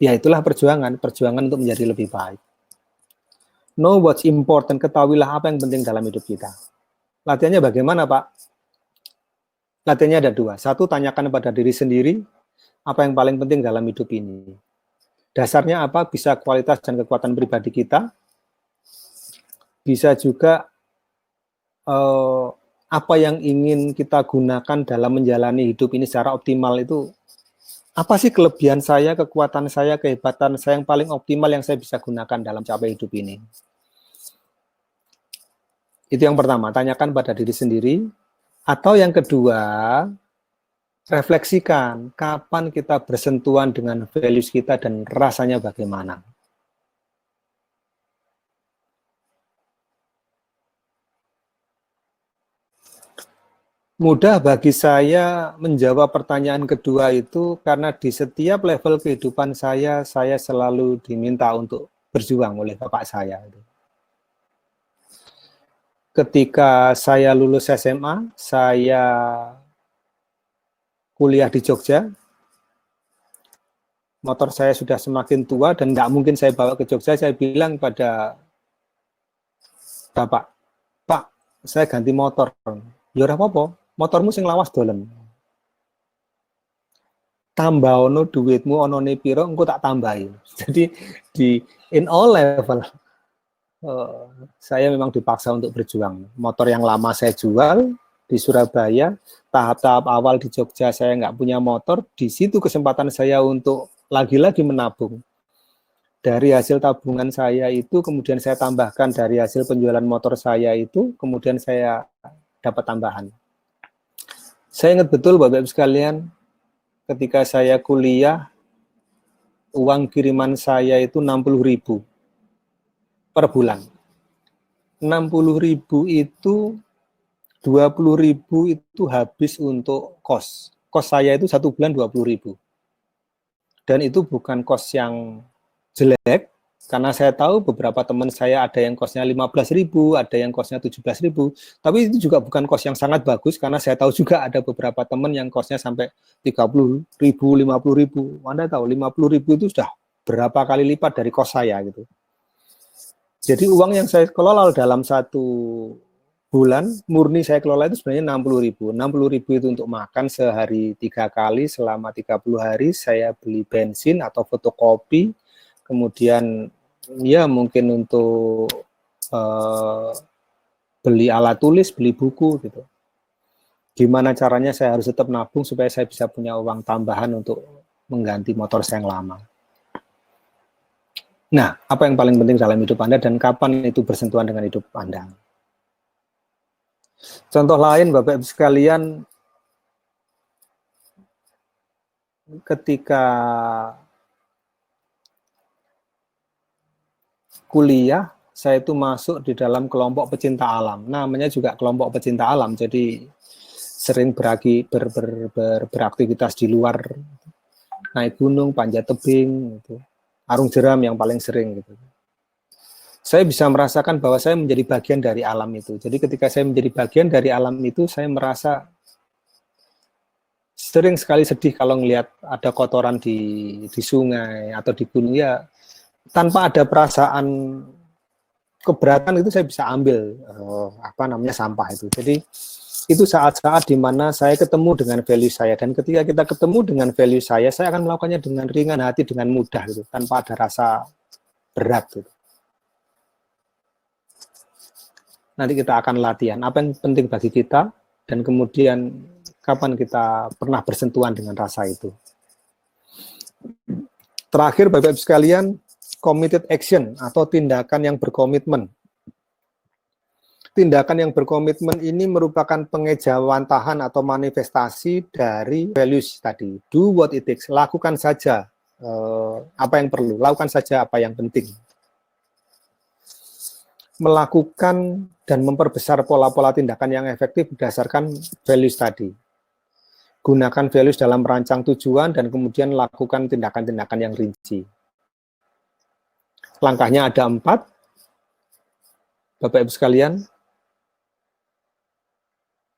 ya itulah perjuangan untuk menjadi lebih baik. Know what's important, ketahuilah apa yang penting dalam hidup kita. Latihannya bagaimana, Pak? Latihannya ada dua. Satu, tanyakan pada diri sendiri, apa yang paling penting dalam hidup ini. Dasarnya apa? Bisa kualitas dan kekuatan pribadi kita. Bisa juga apa yang ingin kita gunakan dalam menjalani hidup ini secara optimal itu. Apa sih kelebihan saya, kekuatan saya, kehebatan saya yang paling optimal yang saya bisa gunakan dalam capai hidup ini. Itu yang pertama, tanyakan pada diri sendiri. Atau yang kedua, refleksikan kapan kita bersentuhan dengan values kita dan rasanya bagaimana. Mudah bagi saya menjawab pertanyaan kedua itu karena di setiap level kehidupan saya selalu diminta untuk berjuang oleh bapak saya. Ketika saya lulus SMA, saya kuliah di Jogja, motor saya sudah semakin tua dan nggak mungkin saya bawa ke Jogja. Saya bilang pada bapak, Pak, saya ganti motor. Ya ora apa-apa, motormu sing lawas dolen. Tambah ono duitmu onone piro, engko tak tambahin. Jadi di in all level saya memang dipaksa untuk berjuang. Motor yang lama saya jual di Surabaya, tahap-tahap awal di Jogja saya nggak punya motor, di situ kesempatan saya untuk lagi-lagi menabung. Dari hasil tabungan saya itu, kemudian saya tambahkan dari hasil penjualan motor saya itu, kemudian saya dapat tambahan. Saya ingat betul Bapak Ibu sekalian, ketika saya kuliah, uang kiriman saya itu 60.000 per bulan. 60.000 itu 20.000 itu habis untuk kos. Kos saya itu 1 bulan 20.000. Dan itu bukan kos yang jelek, karena saya tahu beberapa teman saya ada yang kosnya 15.000, ada yang kosnya 17.000, tapi itu juga bukan kos yang sangat bagus, karena saya tahu juga ada beberapa teman yang kosnya sampai 30.000, 50.000. Anda tahu 50.000 itu sudah berapa kali lipat dari kos saya gitu. Jadi uang yang saya kelola dalam 1 bulan, murni saya kelola itu sebenarnya 60.000. 60.000 itu untuk makan sehari 3 kali selama 30 hari, saya beli bensin atau fotokopi, kemudian ya mungkin untuk beli alat tulis, beli buku gitu. Gimana caranya saya harus tetap nabung supaya saya bisa punya uang tambahan untuk mengganti motor saya yang lama. Nah, apa yang paling penting dalam hidup Anda dan kapan itu bersentuhan dengan hidup Anda? Contoh lain, Bapak Ibu sekalian, ketika kuliah, saya itu masuk di dalam kelompok pecinta alam. Namanya juga kelompok pecinta alam, jadi sering beraktivitas di luar, naik gunung, panjat tebing, gitu. Arung jeram yang paling sering gitu. Saya bisa merasakan bahwa saya menjadi bagian dari alam itu. Jadi ketika saya menjadi bagian dari alam itu, saya merasa sering sekali sedih kalau ngelihat ada kotoran di sungai atau di gunung, ya tanpa ada perasaan keberatan itu saya bisa ambil sampah itu. Jadi itu saat-saat di mana saya ketemu dengan value saya, dan ketika kita ketemu dengan value saya akan melakukannya dengan ringan hati, dengan mudah gitu, tanpa ada rasa berat gitu. Nanti kita akan latihan apa yang penting bagi kita, dan kemudian kapan kita pernah bersentuhan dengan rasa itu. Terakhir, Bapak-Ibu sekalian, committed action atau tindakan yang berkomitmen. Tindakan yang berkomitmen ini merupakan pengejawantahan atau manifestasi dari values tadi. Do what it takes, lakukan saja apa yang perlu, lakukan saja apa yang penting. Melakukan dan memperbesar pola-pola tindakan yang efektif berdasarkan values tadi. Gunakan values dalam merancang tujuan dan kemudian lakukan tindakan-tindakan yang rinci. Langkahnya ada 4, Bapak-Ibu sekalian.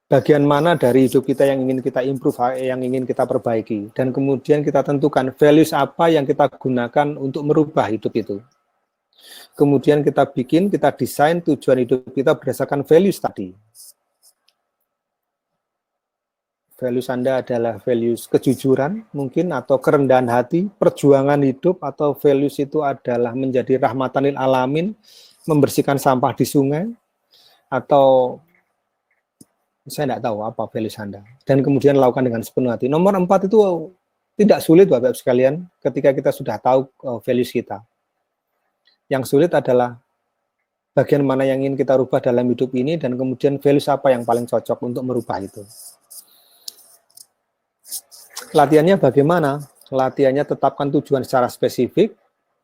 Bagian mana dari hidup kita yang ingin kita improve, yang ingin kita perbaiki, dan kemudian kita tentukan values apa yang kita gunakan untuk merubah hidup itu. Kemudian kita desain tujuan hidup kita berdasarkan values tadi. Values Anda adalah values kejujuran mungkin, atau kerendahan hati, perjuangan hidup, atau values itu adalah menjadi rahmatan lil alamin, membersihkan sampah di sungai, atau saya tidak tahu apa values Anda. Dan kemudian lakukan dengan sepenuh hati. Nomor 4 itu tidak sulit, Bapak-Ibu sekalian, ketika kita sudah tahu values kita. Yang sulit adalah bagian mana yang ingin kita rubah dalam hidup ini, dan kemudian values apa yang paling cocok untuk merubah itu. Latihannya bagaimana? Latihannya tetapkan tujuan secara spesifik,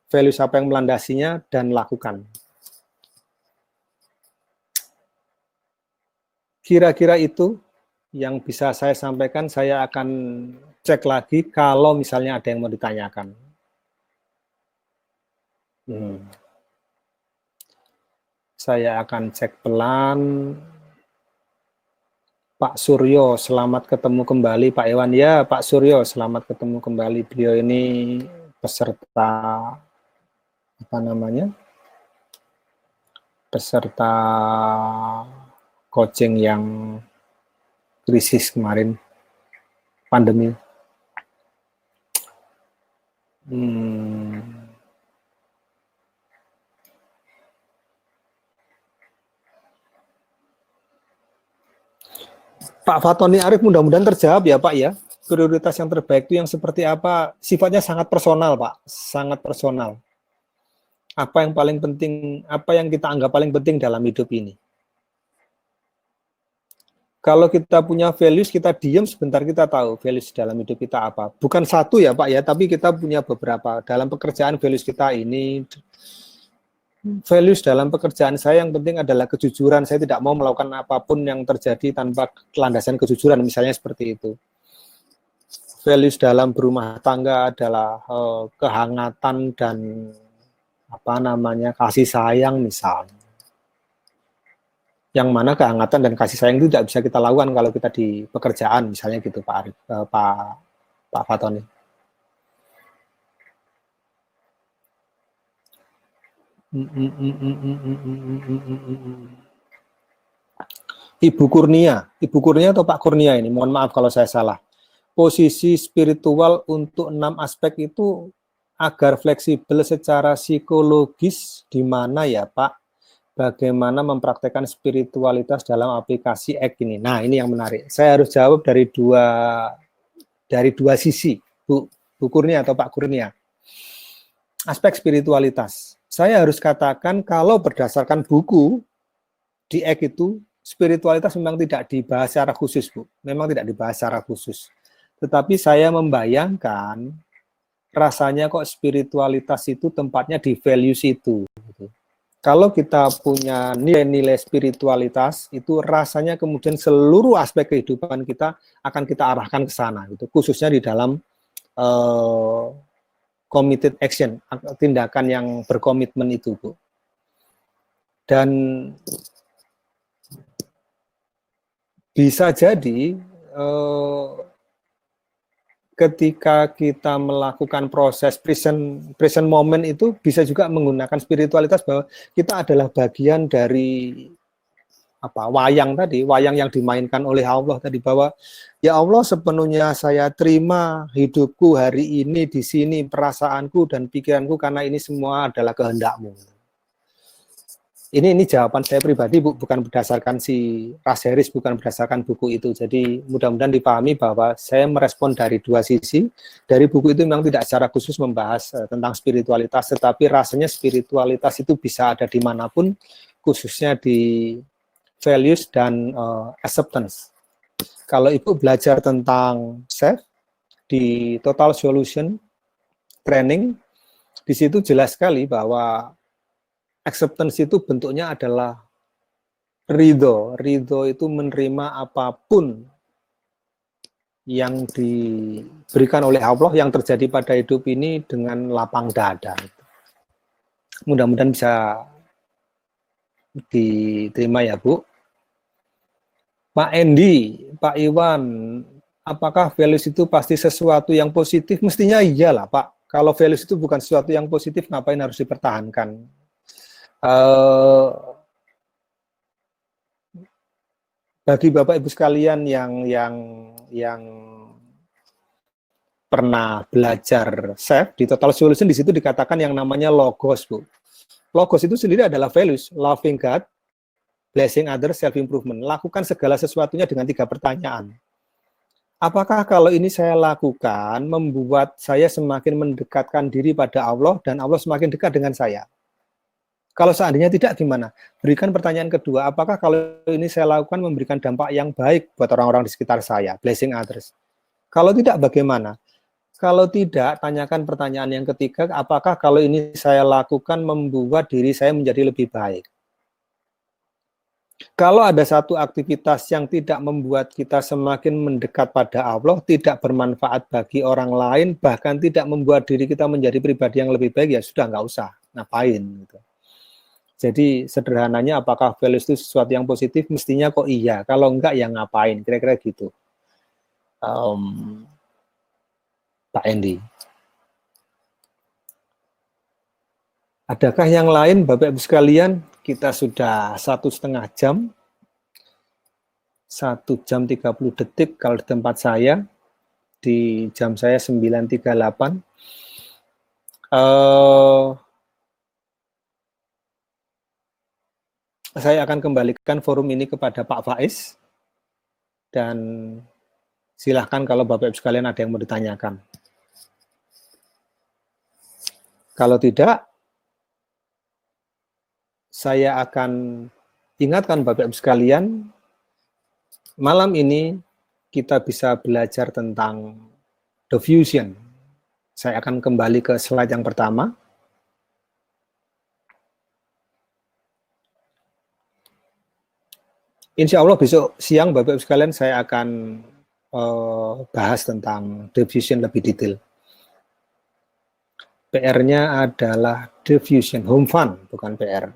values apa yang melandasinya, dan lakukan. Kira-kira itu yang bisa saya sampaikan. Saya akan cek lagi kalau misalnya ada yang mau ditanyakan. Saya akan cek pelan. Pak Suryo, selamat ketemu kembali. Pak Iwan, ya Pak Suryo, selamat ketemu kembali. Beliau ini peserta, peserta coaching yang krisis kemarin, pandemi. Pak Fatoni Arif, mudah-mudahan terjawab ya Pak ya. Prioritas yang terbaik itu yang seperti apa? Sifatnya sangat personal Pak, sangat personal. Apa yang paling penting, apa yang kita anggap paling penting dalam hidup ini? Kalau kita punya values, kita diam sebentar, kita tahu values dalam hidup kita apa. Bukan satu ya Pak ya, tapi kita punya beberapa. Dalam pekerjaan values kita ini, values dalam pekerjaan saya yang penting adalah kejujuran. Saya tidak mau melakukan apapun yang terjadi tanpa landasan kejujuran, misalnya seperti itu. Values dalam berumah tangga adalah kehangatan dan kasih sayang misalnya. Yang mana kehangatan dan kasih sayang itu tidak bisa kita lakukan kalau kita di pekerjaan, misalnya gitu Pak Arif, Pak Fatoni. Ibu Kurnia atau Pak Kurnia ini, mohon maaf kalau saya salah. Posisi spiritual untuk 6 aspek itu agar fleksibel secara psikologis di mana ya Pak? Bagaimana mempraktekkan spiritualitas dalam aplikasi X ini? Nah, ini yang menarik. Saya harus jawab dari dua sisi, Bu Kurnia atau Pak Kurnia. Aspek spiritualitas. Saya harus katakan kalau berdasarkan buku di X itu, spiritualitas memang tidak dibahas secara khusus, Bu. Memang tidak dibahas secara khusus. Tetapi saya membayangkan rasanya kok spiritualitas itu tempatnya di values itu. Kalau kita punya nilai-nilai spiritualitas, itu rasanya kemudian seluruh aspek kehidupan kita akan kita arahkan ke sana, gitu. Khususnya di dalam committed action, tindakan yang berkomitmen itu, Bu. Dan bisa jadi ketika kita melakukan proses present moment itu bisa juga menggunakan spiritualitas bahwa kita adalah bagian dari wayang tadi, wayang yang dimainkan oleh Allah tadi, bahwa ya Allah sepenuhnya saya terima hidupku hari ini di sini, perasaanku dan pikiranku karena ini semua adalah kehendak-Mu. Ini jawaban saya pribadi, Bu, bukan berdasarkan si Ras Harris, bukan berdasarkan buku itu. Jadi mudah-mudahan dipahami bahwa saya merespon dari dua sisi. Dari buku itu memang tidak secara khusus membahas tentang spiritualitas, tetapi rasanya spiritualitas itu bisa ada dimanapun, khususnya di values dan acceptance. Kalau Ibu belajar tentang self di Total Solution Training, di situ jelas sekali bahwa acceptance itu bentuknya adalah ridho. Ridho itu menerima apapun yang diberikan oleh Allah yang terjadi pada hidup ini dengan lapang dada. Mudah-mudahan bisa diterima ya, Bu. Pak Endi, Pak Iwan, apakah values itu pasti sesuatu yang positif? Mestinya iyalah, Pak. Kalau values itu bukan sesuatu yang positif, ngapain harus dipertahankan? Bagi Bapak Ibu sekalian yang pernah belajar self di Total Solution, di situ dikatakan yang namanya logos, Bu. Logos itu sendiri adalah values, loving God, blessing others, self improvement. Lakukan segala sesuatunya dengan 3 pertanyaan. Apakah kalau ini saya lakukan membuat saya semakin mendekatkan diri pada Allah dan Allah semakin dekat dengan saya? Kalau seandainya tidak, gimana? Berikan pertanyaan kedua, apakah kalau ini saya lakukan memberikan dampak yang baik buat orang-orang di sekitar saya, blessing others? Kalau tidak, bagaimana? Kalau tidak, tanyakan pertanyaan yang ketiga, apakah kalau ini saya lakukan membuat diri saya menjadi lebih baik? Kalau ada satu aktivitas yang tidak membuat kita semakin mendekat pada Allah, tidak bermanfaat bagi orang lain, bahkan tidak membuat diri kita menjadi pribadi yang lebih baik, ya sudah, nggak usah, ngapain gitu. Jadi sederhananya, apakah values itu sesuatu yang positif? Mestinya kok iya. Kalau enggak, ya ngapain? Kira-kira gitu. Pak Endi. Adakah yang lain, Bapak Ibu sekalian? Kita sudah 1,5 jam. 1 jam 30 detik kalau di tempat saya. Di jam saya 9.38. Saya akan kembalikan forum ini kepada Pak Faiz, dan silahkan kalau Bapak Ibu sekalian ada yang mau ditanyakan. Kalau tidak, saya akan ingatkan Bapak Ibu sekalian, malam ini kita bisa belajar tentang diffusion. Saya akan kembali ke slide yang pertama. Insya Allah besok siang Bapak Ibu sekalian saya akan bahas tentang diffusion lebih detail. PR-nya adalah diffusion, home fun, bukan PR.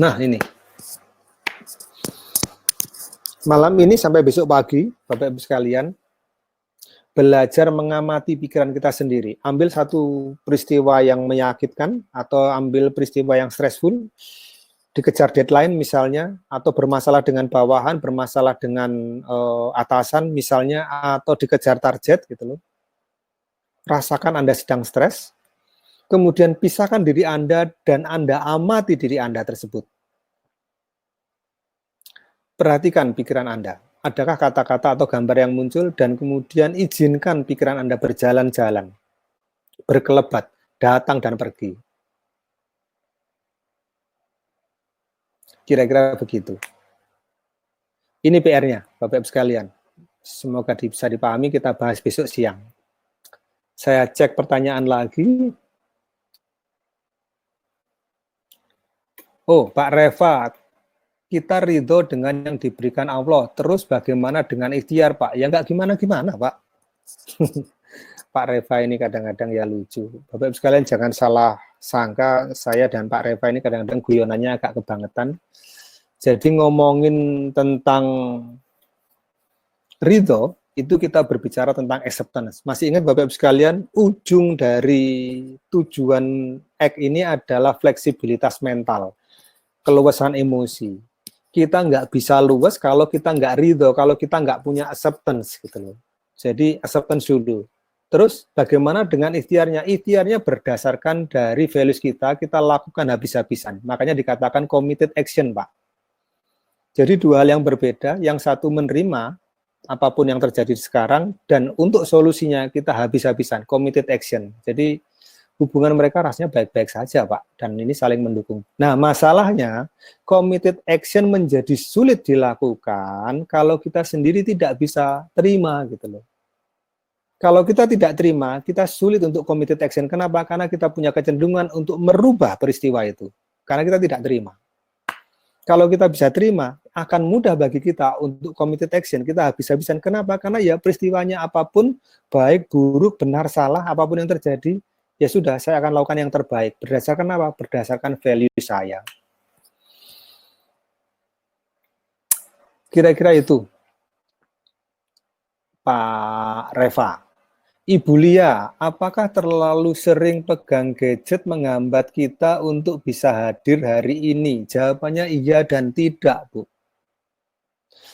Nah ini, malam ini sampai besok pagi Bapak Ibu sekalian, belajar mengamati pikiran kita sendiri. Ambil satu peristiwa yang menyakitkan atau ambil peristiwa yang stressful, dikejar deadline misalnya, atau bermasalah dengan bawahan, bermasalah dengan atasan misalnya, atau dikejar target gitu loh. Rasakan Anda sedang stres, kemudian pisahkan diri Anda dan Anda amati diri Anda tersebut. Perhatikan pikiran Anda. Adakah kata-kata atau gambar yang muncul, dan kemudian izinkan pikiran Anda berjalan-jalan, berkelebat, datang dan pergi. Kira-kira begitu. Ini PR-nya, Bapak Ibu sekalian. Semoga bisa dipahami, kita bahas besok siang. Saya cek pertanyaan lagi. Oh, Pak Reva, kita ridho dengan yang diberikan Allah. Terus bagaimana dengan ikhtiar, Pak? Ya nggak gimana-gimana, Pak. Pak Reva ini kadang-kadang ya lucu. Bapak Ibu sekalian jangan salah sangka saya dan Pak Reva ini kadang-kadang guyonannya agak kebangetan. Jadi ngomongin tentang ridho, itu kita berbicara tentang acceptance. Masih ingat Bapak Ibu sekalian, ujung dari tujuan ACT ini adalah fleksibilitas mental, keluasan emosi. Kita nggak bisa luas kalau kita nggak ridho, kalau kita nggak punya acceptance gitu loh. Jadi acceptance dulu. Terus bagaimana dengan ikhtiarnya? Ikhtiarnya berdasarkan dari values kita lakukan habis-habisan. Makanya dikatakan committed action, Pak. Jadi dua hal yang berbeda, yang satu menerima apapun yang terjadi sekarang, dan untuk solusinya kita habis-habisan, committed action. Jadi hubungan mereka rasanya baik-baik saja, Pak, dan ini saling mendukung. Nah, masalahnya committed action menjadi sulit dilakukan kalau kita sendiri tidak bisa terima gitu loh. Kalau kita tidak terima, kita sulit untuk committed action. Kenapa? Karena kita punya kecenderungan untuk merubah peristiwa itu. Karena kita tidak terima. Kalau kita bisa terima, akan mudah bagi kita untuk committed action. Kita habis-habisan. Kenapa? Karena ya peristiwanya apapun, baik, buruk, benar, salah, apapun yang terjadi, ya sudah, saya akan lakukan yang terbaik. Berdasarkan apa? Berdasarkan value saya. Kira-kira itu, Pak Reva. Ibu Lia, apakah terlalu sering pegang gadget menghambat kita untuk bisa hadir hari ini? Jawabannya iya dan tidak, Bu.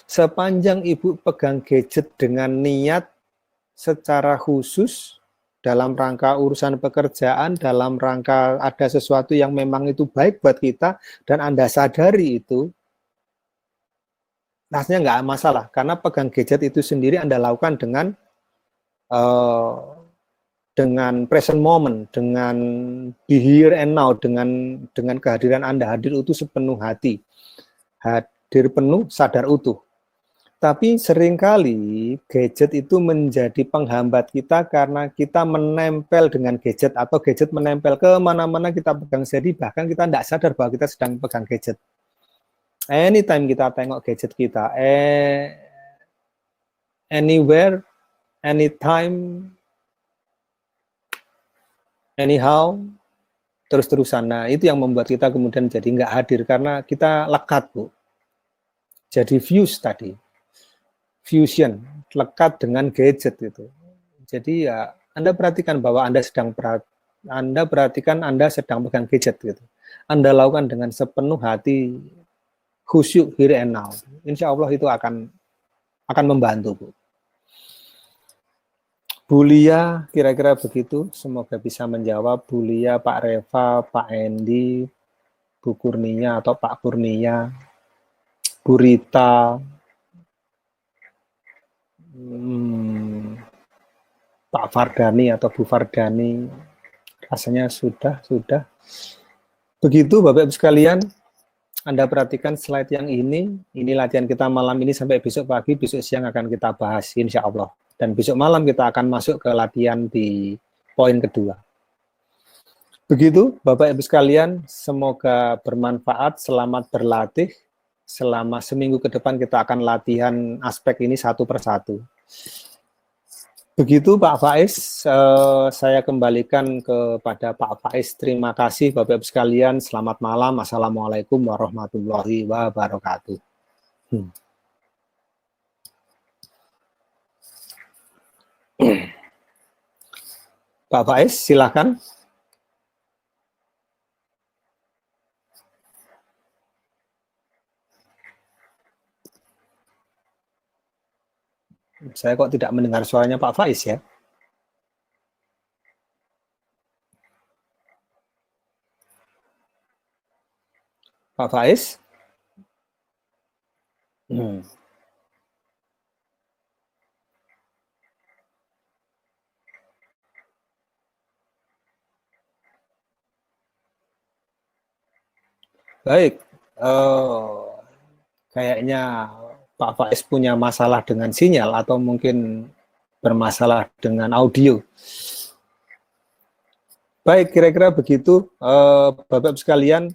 Sepanjang Ibu pegang gadget dengan niat secara khusus, dalam rangka urusan pekerjaan, dalam rangka ada sesuatu yang memang itu baik buat kita, dan Anda sadari itu, rasanya nggak masalah, karena pegang gadget itu sendiri Anda lakukan dengan present moment, dengan be here and now, dengan kehadiran Anda, hadir utuh sepenuh hati, hadir penuh, sadar utuh. Tapi seringkali gadget itu menjadi penghambat kita karena kita menempel dengan gadget, atau gadget menempel kemana-mana kita pegang, jadi bahkan kita tidak sadar bahwa kita sedang pegang gadget. Anytime kita tengok gadget kita, anywhere, anytime, anyhow, terus-terusan. Nah, itu yang membuat kita kemudian jadi nggak hadir, karena kita lekat, Bu. Jadi fusion, lekat dengan gadget itu. Jadi ya, Anda perhatikan bahwa Anda sedang pegang gadget gitu. Anda lakukan dengan sepenuh hati, khusyuk, here and now. Insya Allah itu akan membantu, Bu. Bu Lia, kira-kira begitu. Semoga bisa menjawab Bu Lia, Pak Reva, Pak Endi, Bu Kurnia atau Pak Kurnia, Bu Rita, Pak Fardani atau Bu Fardani. Rasanya sudah. Begitu Bapak Ibu sekalian, Anda perhatikan slide yang ini latihan kita malam ini sampai besok pagi, besok siang akan kita bahas insya Allah. Dan besok malam kita akan masuk ke latihan di poin kedua. Begitu Bapak Ibu sekalian, semoga bermanfaat, selamat berlatih. Selama seminggu ke depan kita akan latihan aspek ini satu persatu. Begitu Pak Faiz, saya kembalikan kepada Pak Faiz. Terima kasih Bapak Ibu sekalian, selamat malam. Assalamualaikum warahmatullahi wabarakatuh. Pak Faiz, silakan. Saya kok tidak mendengar suaranya Pak Faiz ya? Pak Faiz? Baik, kayaknya Pak Faiz punya masalah dengan sinyal atau mungkin bermasalah dengan audio. Baik, kira-kira begitu. Bapak-Ibu sekalian,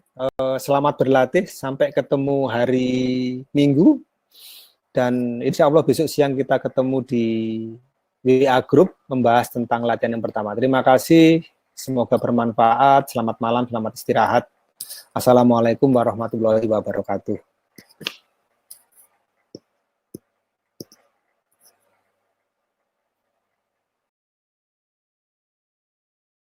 selamat berlatih. Sampai ketemu hari Minggu. Dan insya Allah besok siang kita ketemu di WA Group membahas tentang latihan yang pertama. Terima kasih. Semoga bermanfaat. Selamat malam, selamat istirahat. Assalamualaikum warahmatullahi wabarakatuh.